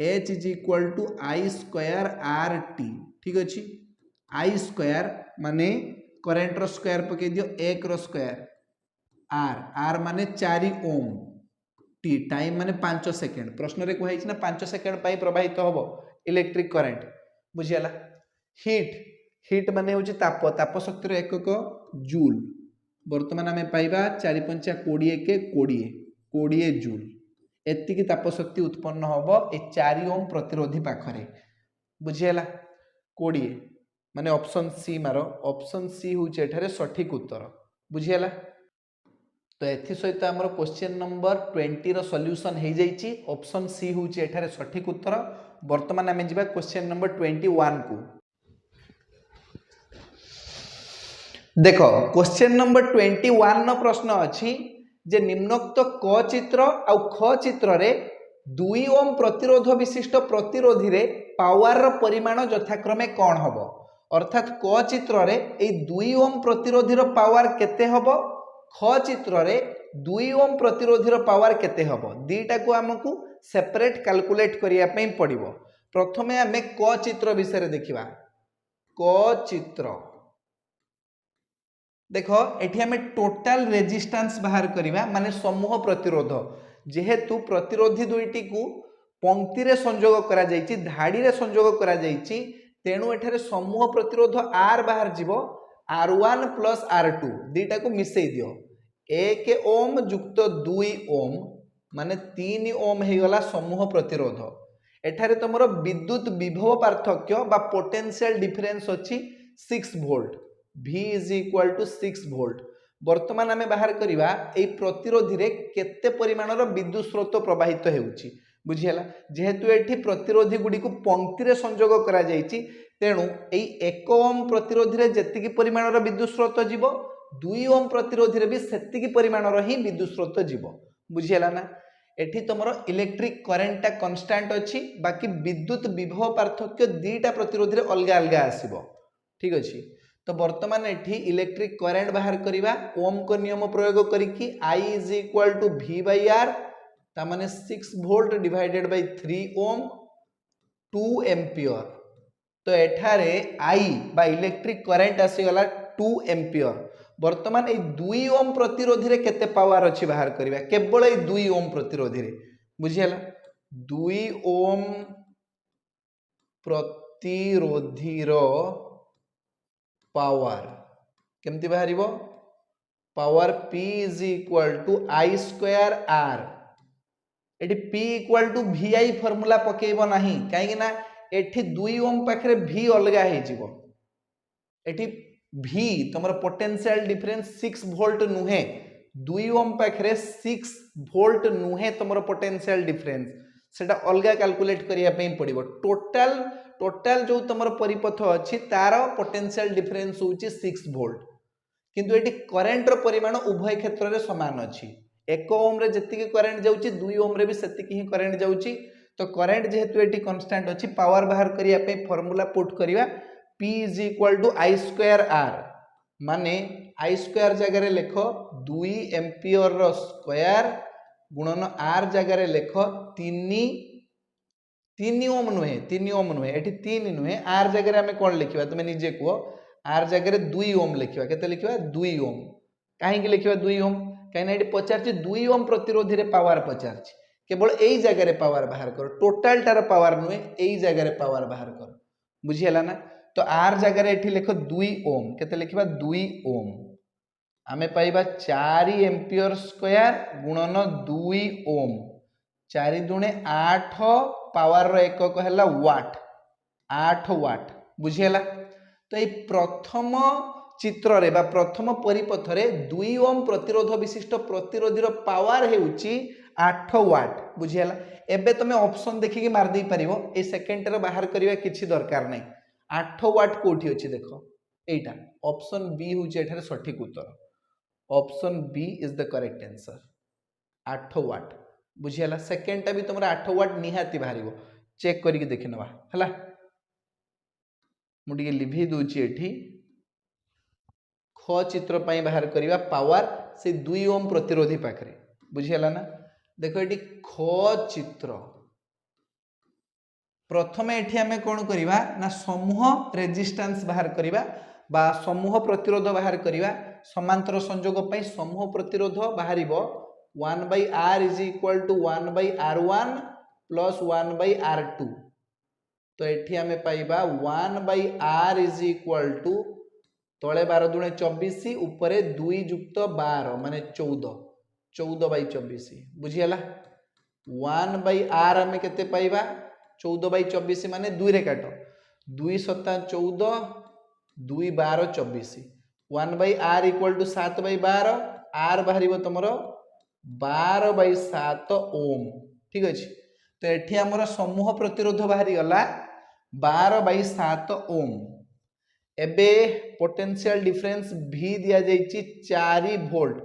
H is equal to I square RT ठीक अछि I स्क्वायर माने करंट रो स्क्वायर पके दियो 1 रो स्क्वायर R माने 4 ओम T टाइम माने 5 सेकंड प्रश्न रे कहै छी ना 5 सेकंड पई प्रवाहित होबो इलेक्ट्रिक करंट बुझियाला हीट माने होची ताप शक्ति रो एकक जूल वर्तमान हमें पाइबा 4 5 20 के 20 जूल एतिकी ताप शक्ति उत्पन्न होबो ए 4 ओम प्रतिरोधी पाखरे बुझियाला 20 माने ऑप्शन सी मारो ऑप्शन सी होची एठारे सठिक उत्तर बुझियाला तो एथि सहित हमर क्वेश्चन नंबर 20 रो सॉल्यूशन हे जाईची ऑप्शन सी होची एठारे सठिक उत्तर वर्तमान हमें जिबा क्वेश्चन नंबर 21 को देखो क्वेश्चन नंबर 21 न प्रश्न अछि जे निम्नोक्त क चित्र आ ख चित्र रे 2 ओम प्रतिरोध विशिष्ट प्रतिरोधी रे पावर रो परिमाण यथाक्रमे कोन हबो अर्थात क चित्र रे ए 2 ओम प्रतिरोधी रो पावर केते हबो ख चित्र रे 2 ओम प्रतिरोधी रो पावर केते हबो दीटा को हमकु सेपरेट कैलकुलेट करिया पई पड़िबो प्रथमे हमें क चित्र विषय रे देखिबा क चित्र देखो एठी हमें टोटल रेजिस्टेंस बाहर करिबा माने समूह प्रतिरोध जेहेतु प्रतिरोधी दुईटी को पंक्ति रे संयोग करा जाईची धाडी रे संयोग करा जाईची तेनु एठारे समूह प्रतिरोध R बाहर जीवो R1 प्लस R2 दीटा को मिसई दियो 1 ओम युक्त 2 ओम माने 3 ओम हे गला समूह प्रतिरोध एठारे तमरो विद्युत विभव पार्थक्य बा पोटेंशियल डिफरेंस अछि 6 volt V is equal to 6 volt वर्तमान हमें बाहर करिवा ए प्रतिरोधी रे केते परिमाणर विद्युत स्रोत प्रवाहित हेउची बुझियला जेहेतु एठी प्रतिरोधी गुडी को पंक्ति रे संयोग करा जाईची तेनु एई 1 ओम प्रतिरोधी रे जेतिकी परिमाणर विद्युत स्रोत जीवो 2 ओम प्रतिरोधी रे भी सेतिकी परिमाणर ही विद्युत स्रोत जीवो बुझियला ना एठी तमरो इलेक्ट्रिक करंट ता कांस्टेंट अछि बाकी विद्युत विभव पार्थक्य दीटा प्रतिरोधी रे अलगा अलगा आसीबो ठीक अछि तो वर्तमान एठी इलेक्ट्रिक करंट बाहर करिवा ओम को नियम प्रयोग करिकी I is equal to V by R ता माने 6 volt divided by 3 ohm 2 ampere तो एठारे I बा इलेक्ट्रिक करंट आसी गला 2 एम्पियर वर्तमान ए 2 ओम प्रतिरोधी रे केते पावर अछि बाहर करिवा केवल ए 2 ओम प्रतिरोधी रे बुझियला 2 ओम प्रतिरोधी रो पावर केमती बाहरिबो power P is equal to I square R एठी P equal to VI formula पकेइबो नाही काहे कि ना एठी 2 ओम पाखरे V अलगा हे जिवो एठी V तमर पोटेंशियल डिफरेंस 6 वोल्ट नुहे 2 ओम पाखरे 6 वोल्ट नुहे तमर पोटेंशियल डिफरेंस सेटा अलगा कैलकुलेट करिया पई पड़िबो टोटल जो तमर परिपथ अछि तार पोटेंशियल डिफरेंस होची 6 वोल्ट किंतु एटी करंट रो परिमाण उभय क्षेत्र रे समान अछि 1 ओम रे जतिकी करंट जाउची 2 ओम रे भी सेतिकी ही करंट जाउची तो करंट जेहेतु एटी कांस्टेंट अछि पावर बाहर करिया पे फार्मूला पुट करिवा P is equal to I square R माने I स्क्वायर जगह रे लेखो 2 एम्पियर रो स्क्वायर गुणन R जगह रे लेखो 3 ओम नुहे एठी 3 नुहे R जगह रे हमें कोन लिखिबा तुमे निजे को R जगह रे 2 ओम लिखिबा केते लिखिबा 2 ओम कहीं लिखा 2 ओम कहीं पचार 2 ओम प्रतिरोधी रे पावर पचार केवल यही जगह पावर बाहर कर टोटाल टार पावर नुहे यही जगह पावर बाहर कर बुझीगला ना। तो आर जगह ये लिख 2 ओम केते लिखा 2 ओम आमे पाइबा 4 एम्पियर स्क्वायर गुणन 2 ओम 4 दुणे 8 पावर रो एकक है वाट 8 वाट बुझीगला। तो ये प्रथम चित्र रे बा प्रथम परिपथ रे 2 ओम प्रतिरोध विशिष्ट प्रतिरोधी रो पावर हेउची 8 वाट बुझीगला। एबे तुम ऑप्शन देखिकी मार दे परिबो ए सेकेंड रे बाहर करिवा किछि दरकार नै 8 वाट कोठी अछि देखो एटा ऑप्शन बी होची एठारे सठिक उत्तर option B is the correct answer 8 watt बुझीगला। सेकेंड टा भी तुमरा 8 वाट निहाती बाहरिबो चेक करिके देखिनवा हला मुझे लिभे दूची एठी ख चित्र पाई बाहर करिवा पावर से 2 ओम प्रतिरोधी पाखरे बुझीगला ना। देखो एठी ख चित्र प्रथमे एठी हमें कोन करिवा ना समूह रेजिस्टेंस बाहर करिवा बा समूह प्रतिरोध बाहर करिवा समांतर संयोग पाई समूह प्रतिरोध बाहरिबो 1/r = 1/r1 + 1/r2 तो एठी हमें पाइबा 1/r = तले 12 दुणे 24 उपरे 2 + 12 माने 14/24 बुझीगला। 1/r हमें केते पाइबा 14/24 माने 2 रे काटो 2 × 7 = 14 2 × 12 = 24 1/r = 7/12 r बाहरिबो तमरो 12/7 ओम ठीक अछि। तो एठी हमर समूह प्रतिरोध बाहरी गला 12/7 ओम। एबे पोटेंशियल डिफरेंस V दिया जाइछि 4 वोल्ट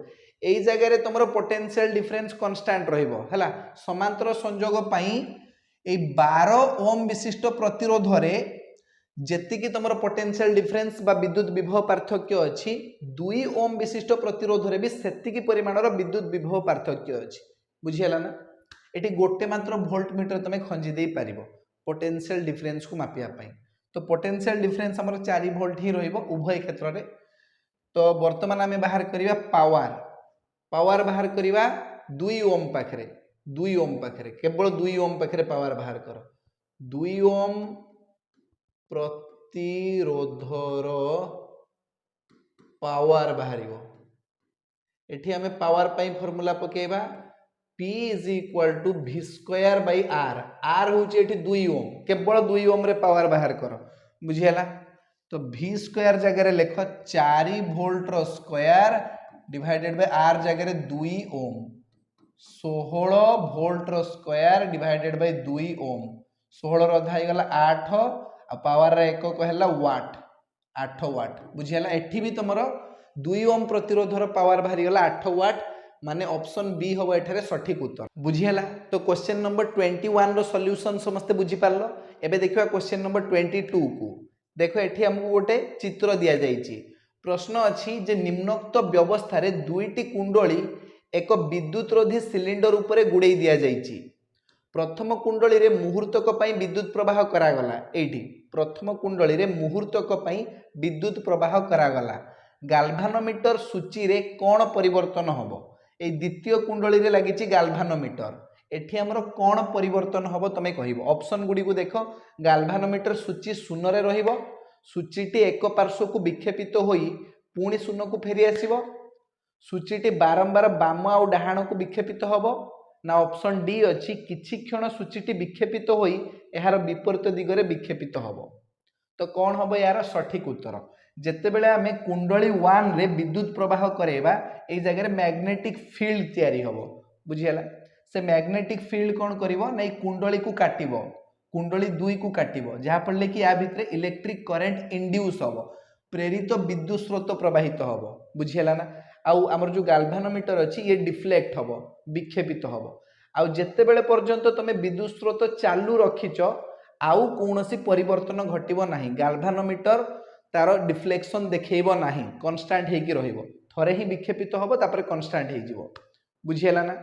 एई जगह रे तमरो पोटेंशियल डिफरेंस कांस्टेंट रहइबो हला समांतर संयोग पई ए 12 ओम विशिष्ट प्रतिरोध रे जेतिकी तमरो पोटेंशियल डिफरेंस बा विद्युत विभव पार्थक्य अछि 2 ओम विशिष्ट प्रतिरोध रे भी सेतिकी परिमाणर विद्युत विभव पार्थक्य अछि बुझियला ना। एटी गोटे मात्र वोल्ट मीटर तमे खंजी देई पारिबो पोटेंशियल डिफरेंस को मापिया पई। तो पोटेंशियल डिफरेंस हमर 4 वोल्ट ही रहइबो उभय क्षेत्र रे। तो वर्तमान आमे बाहर करिवा पावर बाहर करिवा 2 ओम पाखरे 2 ओम पाखरे केवल 2 ओम पाखरे पावर बाहर कर 2 ओम प्रतिरोधर पावर बाहरिबो। एठी हमें पावर पाई फार्मूला पकेबा P = v²/r r होची एठी 2 ओम केवल 2 ओम रे पावर बाहर कर बुझियला। तो v² जगह रे लेख 4 वोल्ट रो स्क्वायर डिवाइडेड बाय r जगह रे 2 ओम 16 वोल्ट रो स्क्वायर डिवाइडेड बाय 2 ओम 16 रो आधा गला 8 आ पावर रे एक कहला वाट 8 वाट बुझियला। एठी भी तमरो 2 ओम प्रतिरोधर पावर बाहरी गला 8 वाट माने ऑप्शन बी होबो एठारे सठिक उत्तर बुझियला। तो क्वेश्चन नंबर 21 रो सॉल्यूशन समस्त बुझी पारलो। एबे देखिबा क्वेश्चन नंबर 22 को देखो एठी हमकु गोटे चित्र दिया जाईची प्रश्न अछि जे निम्नोक्त व्यवस्था रे दुईटी कुंडली एक विद्युतरोधी सिलिंडर उपरे गुड़े दिया जाईची। प्रथम कुंडली रे मुहूर्तक पई विद्युत प्रवाह करागला एठी प्रथम कुंडली रे मुहूर्तक पई विद्युत प्रवाह करागला गाल्भानोमीटर सूची रे कोन परिवर्तन होबो ए द्वितीय कुंडली रे लागिची गाल्भानोमीटर एठी हमर कोन परिवर्तन होबो तमे कहिबो। ऑप्शन गुडी को देखो गाल्भानोमीटर सूची शून्य रे रहिबो सूचीटी एक पार्श्व को विक्षेपित होई पुणी शून्य को फेरी आसीबो सूचीटी बारंबार बाम आ डाहाण को विक्षेपित होबो ना ऑप्शन डी अछि किछि क्षण सूचीटी विक्षेपित होई एहार विपरीत दिगरे विक्षेपित होबो। तो कौन होबो यार सठिक उत्तर जेतेबेले आमे कुंडली 1 रे विद्युत प्रवाह करेबा ए जगह रे मैग्नेटिक फील्ड तयारी होबो बुझियला। से मैग्नेटिक फील्ड कौन करिवो नै कुंडली को काटिबो कुंडली 2 को काटिबो जहा पड़ले कि या भितरे इलेक्ट्रिक करंट इंड्यूस होबो प्रेरित विद्युत स्रोत प्रवाहित होबो बुझियला ना। आउ हमर जो गाल्भानोमीटर अछि ये डिफ्लेक्ट होबो विक्षेपित होबो आउ जेतेबेले पर्यंत तमे विद्युत स्रोत चालू रखिचो आउ कोनोसी परिवर्तन घटिबो नाही गाल्भानोमीटर तार डिफ्लेक्शन देखैबो नाही कांस्टेंट हेकी रहिबो थरे ही विक्षेपित होबो तापर कांस्टेंट हे जिवो बुझियला ना।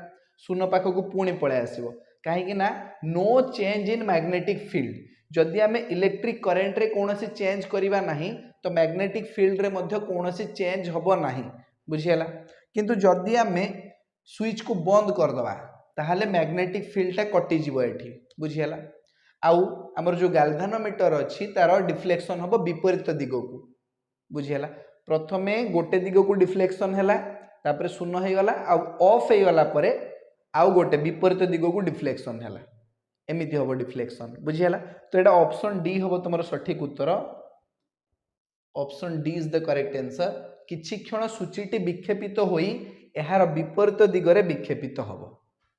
शून्य पाख को पुणी पळे आसीबो काहेकि ना no change in magnetic field जदि आमे इलेक्ट्रिक करंट रे कोनोसी चेंज करिबा नाही तो मैग्नेटिक फील्ड रे मध्य कोनोसी चेंज होबो नाही बुझीगला किंतु जदि आमे स्विच को बंद कर दवा ताहले मैग्नेटिक फील्डटा कटि जीवो एठी बुझीगला आउ हमर जो गैल्वानोमीटर अछि तार डिफ्लेक्शन हबो विपरीत दिग को बुझीगला प्रथमे गोटे दिग को डिफ्लेक्शन हैला तापर शून्य हो गला आउ ऑफ हो गला परे आउ गोटे विपरीत दिग को डिफ्लेक्शन हैला एमिति हबो डिफ्लेक्शन बुझीगला तो एटा ऑप्शन डी हबो तमरो सठिक उत्तर option D is the correct answer किछि क्षण सूचीटी विक्षेपित होई एहार विपरीत दिगरे विक्षेपित हबो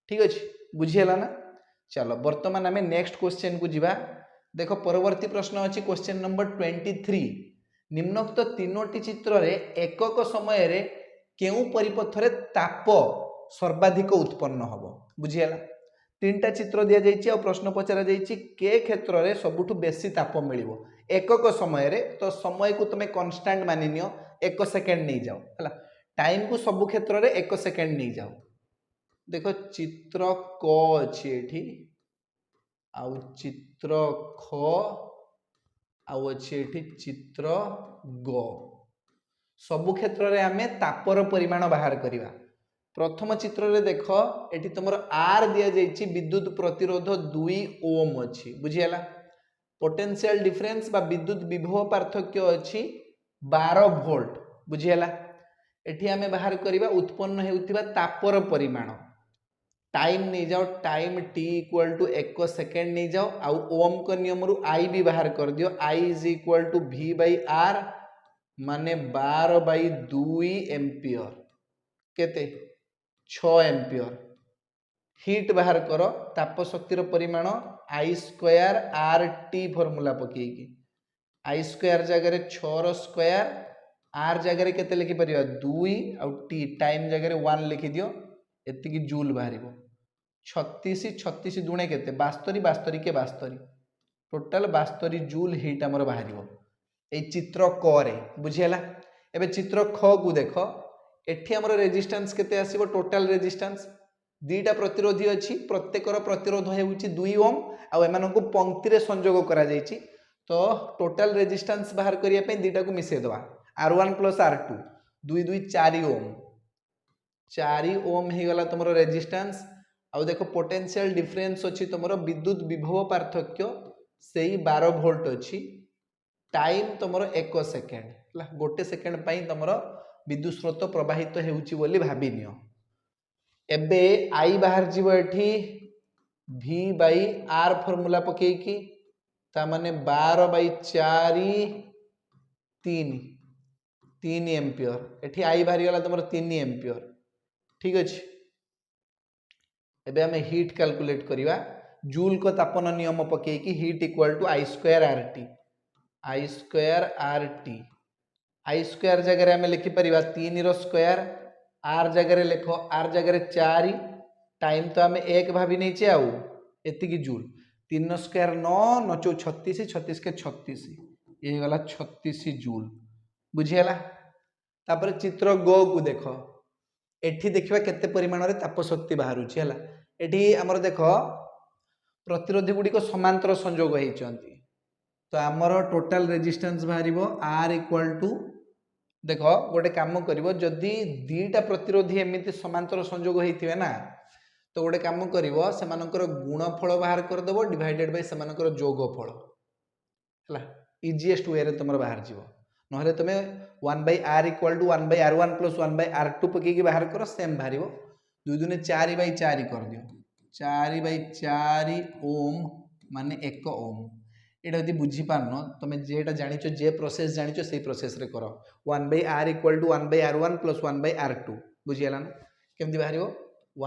ठीक अछि बुझीगला ना चलो वर्तमान आमे नेक्स्ट क्वेश्चन को जिबा देखो परवर्ती प्रश्न अछि क्वेश्चन नंबर 23 निम्नोक्त तीनोटी चित्र रे एकक समय रे केउ परिपथरे ताप सर्वाधिक उत्पन्न हबो बुझीगला तीनटा चित्र दिया जाइछि और प्रश्न पचरा जाइछि के क्षेत्र रे सबुठु बेसी ताप मिलिबो एकक समय रे तो समय को तमे कांस्टेंट मानि नियो 1 सेकंड नै जाओ हला टाइम को सब क्षेत्र रे 1 सेकंड नै जाओ देखो चित्र क अछि एठी आउ चित्र ख आउ अछि एठी चित्र ग सब क्षेत्र रे हमें तापर परिमाण बाहर करिवा प्रथम चित्र रे देखो एठी तमरो आर दिया जाइछि विद्युत प्रतिरोध 2 ओम अछि बुझियाला पोटेंशियल डिफरेंस बा विद्युत विभव पार्थक्य अछि 12 वोल्ट बुझियाला एठी हमें बाहर करिवा उत्पन्न हेउतिबा तापर परिमाण टाइम नहीं जाओ time t equal to 1 second नहीं जाओ आउ ओम को नियम रु I भी बाहर कर दियो I is equal to V by R माने 12 बाई 2 एम्पियर केते 6 एम्पियर हीट बाहर करो ताप शक्तिर परिमाण I स्क्वायर RT फॉर्मूला पकेगी I स्क्वायर जगह रे 6 रो स्क्वायर R जगह रे केते लिखि परिबा 2 आउ T टाइम जगह रे 1 लिखि दियो एति की जूल बाहरिबो 36 दुणे केते 72 के 72 टोटल 72 जूल हीट हमर बाहरिबो ए चित्र क रे बुझियला एबे चित्र ख को देखो एठी हमर रेजिस्टेंस केते आसीबो टोटल रेजिस्टेंस दीटा प्रतिरोधी अछि प्रत्येकर प्रतिरोध हेउची 2 ओम आ एमान को पंक्ति रे संयोग करा जायछि तो टोटल रेजिस्टेंस बाहर करिया पे दीटा को मिसे दवा R1 + R2 2 2 4 ओम 4 ओम हे गला तमरो रेजिस्टेंस आ देखो पोटेंशियल डिफरेंस अछि तमरो विद्युत विभव पार्थक्य सेही 12 वोल्ट अछि टाइम तमरो 1 सेकंड गोटे सेकंड पई तमरो विद्युत स्रोत प्रवाहित हेउची बोली भाबी नियो एबे आई बाहर जीवो एठी V बाई R फार्मूला पके की ता माने 12/4 3 एम्पियर एठी आई बाहर गला तमरो 3 एम्पियर ठीक अछि एबे हमें हीट कैलकुलेट करिवा जूल को तापन नियम पके की heat equal to I square RT I square जगह रे हमें लिखि परिवा 3 रो स्क्वायर R जगह रे लिखो R जगह रे 4 टाइम तो हमें 1 भाबी नै छै आउ एति की जूल 3 स्क्वायर 9 9 36 36 के 36 ये वाला 36 जूल बुझियला तापर चित्र ग को देखो एठी देखिबा केते परिमाण रे ताप शक्ति बाहरु छी हला एठी हमर देखो प्रतिरोधी गुडी को समांतर संयोग होई चंती तो हमर टोटल रेजिस्टेंस बाहरिबो R इक्वल टू देखो गोटे काम करिवो जदी दीटा प्रतिरोधी एमिति समांतर संयोग होइथिबे ना तो गोटे काम करिवो सेमानकर गुणफल बाहर कर देबो डिवाइडेड बाय सेमानकर जोगफल हला इजीएस्ट वे रे तमर बाहर जीवो नहले तमे 1/r equal to 1/r1 + 1/r2 पके की बाहर करो सेम बाहरिबो 2 2 4/4 कर दियो 4/4 ओम माने 1 ओम एटा यदि बुझी पारनो तमे जेटा जानिचो जे प्रोसेस जानिचो सेही प्रोसेस रे करो 1/r equal to 1/r1 + 1/r2 बुझियला ना केमति बाहरिबो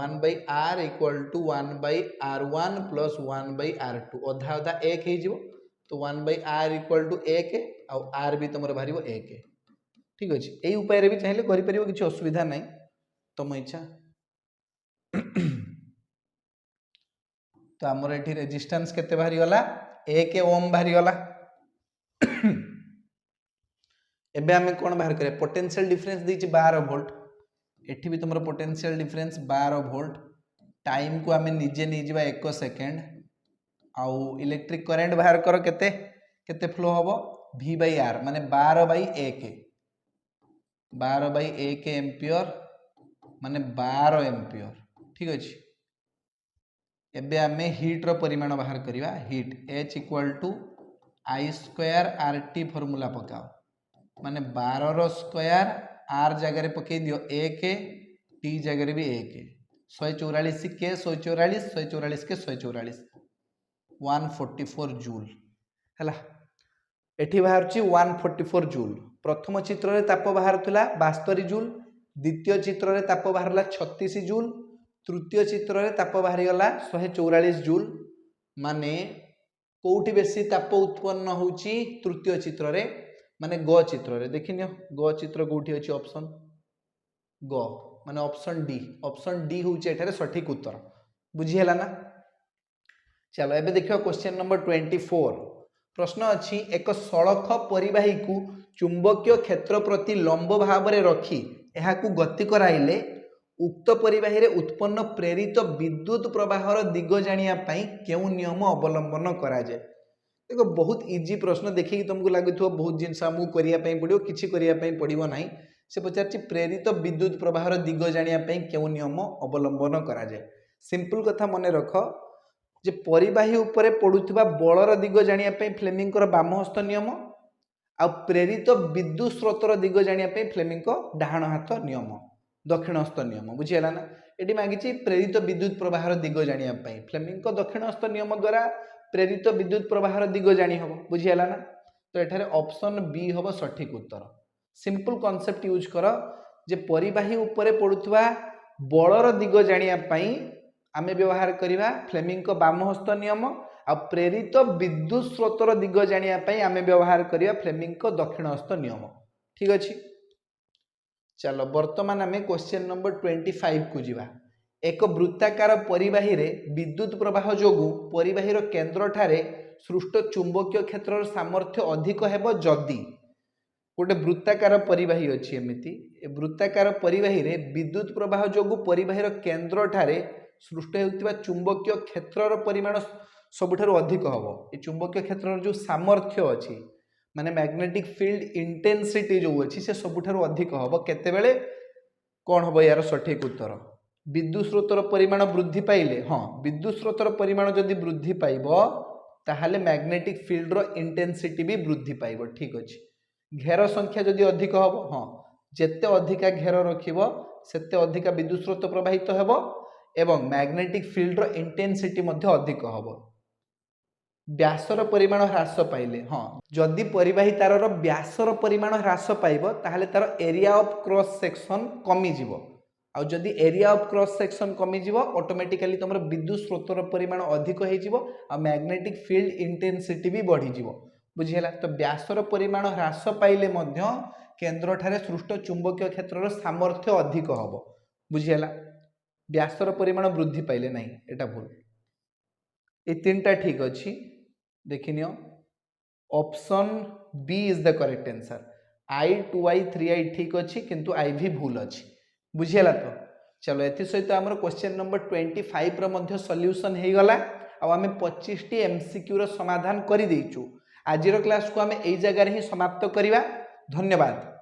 1/r equal to 1/r1 + 1/r2 अधा अधा 1 हे जिवो तो 1/r equal to 1 uh r भी तमर बाहरिबो 1 ठीक अछि एई उपाय रे भी चाहिले करि परिबो किछ असुविधा नै तम इच्छा तो हमर एठी रेजिस्टेंस केते बाहरी गला 1 ओम बाहरी गला एबे हमें कोन बाहर करे पोटेंशियल डिफरेंस दैछि 12 वोल्ट एठी भी तमरो पोटेंशियल डिफरेंस 12 वोल्ट टाइम को हमें निजे नै जिबा 1 सेकंड आउ इलेक्ट्रिक करंट बाहर करो केते केते फ्लो हबो V/R माने 12/1 12/1 एम्पियर माने 12 एम्पियर ठीक अच्छे। एबे आमे हीट रो परिमाण बाहर करिवा heat H = I² RT formula पकाओ माने 12 रो स्क्वायर R जगह पकई दियो 1 T जगह भी 1 144 के 144 144 के 144 144 जूल हैला। एठी बाहर छि 144 जूल। प्रथम चित्र रे ताप बाहर तुला 72 जूल, द्वितीय चित्र रे ताप बाहरला 36 जूल, तृतीय चित्र रे ताप बाहरी गला 144 जूल। माने कोउठी बेसी ताप उत्पन्न होउची तृतीय चित्र रे माने ग चित्र रे देखिनियो ग चित्र कोउठी अछि ऑप्शन ग माने ऑप्शन डी होउची एठारे सठिक उत्तर बुझी हैला ना। चलो एबे देखियो क्वेश्चन नंबर 24। प्रश्न अछि एक सड़क परिवाही को चुंबकीय क्षेत्र प्रति लंब भाव में रखी एहाकू गति कराइले उक्त परिवाही रे उत्पन्न प्रेरित विद्युत प्रवाहर दिग जानिया पई केउ नियम अवलंबन करा जाय। देखो बहुत इजी प्रश्न देखि तुमको लागुथो बहुत जिंस हमहु करिया पई पड़ियो किछि करिया पई पड़िबो नाही। से पचारछि प्रेरित विद्युत प्रवाहर दिग जानिया पई केउ नियम अवलंबन करा जाय। सिंपल कथा मने रख जे परिवाही उपरे पडुथिबा बलर दिग जानिया पई फ्लेमिंग बाम हस्त नियम आ प्रेरित विद्युत स्रोतर दिग जानिया पई फ्लेमिंग डाहाण हाथ नियम दक्षिण हस्त नियम बुझिला ना। एटी मागिछि प्रेरित विद्युत प्रवाहर दिग जानिया पई फ्लेमिंग दक्षिण हस्त नियम द्वारा प्रेरित विद्युत प्रवाहर दिग जानि हबो बुझिला ना। तो एठारे ऑप्शन बी हबो सठिक उत्तर। सिंपल कांसेप्ट यूज कर जे परिवाही उपरे पडुथिबा बलर दिग जानिया पई आमे व्यवहार करिवा फ्लेमिंग बाम हस्त नियम आ प्रेरित विद्युत स्रोतर दिग जानिया पई आमे व्यवहार करिवा फ्लेमिंग दक्षिण हस्त नियम ठीक अछि। चलो वर्तमान आमे क्वेश्चन नंबर 25 को जिवा। एक वृत्ताकार परिवाही रे विद्युत प्रवाह जोगु परिवाहीर केंद्र ठारे सृष्ट चुंबकीय क्षेत्रर सामर्थ्य अधिक हेबो जदी गोटे वृत्ताकार परिवाही अछि एमिति वृत्ताकार परिवाही रे विद्युत प्रवाह जोगु परिवाहीर केंद्र ठारे सृष्ट हेउतिबा चुंबकीय क्षेत्रर परिमाण सबुठारु अधिक हबो। ए चुंबकीय क्षेत्रर जो सामर्थ्य अछि माने मैग्नेटिक फील्ड इंटेंसिटी जो अछि से सबुठारु अधिक हबो केतेबेले कोन हबो यार सठिक उत्तर विद्युत स्रोतर परिमाण वृद्धि पाइले। हां विद्युत स्रोतर परिमाण जदि वृद्धि पाइबो ताहाले मैग्नेटिक फील्ड रो इंटेंसिटी भी वृद्धि पाइबो ठीक अछि। घेर संख्या जदि अधिक हबो हां जेते अधिका घेर रखिबो सेते अधिका विद्युत स्रोत प्रवाहित हेबो एवं मैग्नेटिक फील्ड रो इंटेंसिटी मध्ये अधिक हबो। व्यासर परिमाण ह्रास पाइले हां जदि परिवाही तारर व्यासर परिमाण ह्रास पाइबो ताहाले तार एरिया ऑफ क्रॉस सेक्शन कमी जिवो आ जदि एरिया ऑफ क्रॉस सेक्शन कमी जिवो ऑटोमेटिकली तमर विद्युत स्रोतर परिमाण अधिक होई जिवो आ मैग्नेटिक फील्ड इंटेंसिटी भी बढ़ी जिवो बुझिला। तो व्यासर परिमाण ह्रास पाइले मध्य केंद्र ठारे सृष्ट चुंबकीय क्षेत्रर सामर्थ्य अधिक हबो बुझिला। व्यासर परिमाण वृद्धि पाइले नाही एटा भूल। ए तीनटा ठीक अछि देखिनियो option B is the correct answer. I 2I 3I ठीक अछि किंतु I भी भूल अछि बुझिला। तो चलो एथि सहित हमर क्वेश्चन नंबर 25 रो मध्ये सॉल्यूशन हे गला आ हमें 25 टी एमसीक्यू रो समाधान करि दैछु। आजिरो क्लास को हमें एई जगह रे ही समाप्त करिवा। धन्यवाद।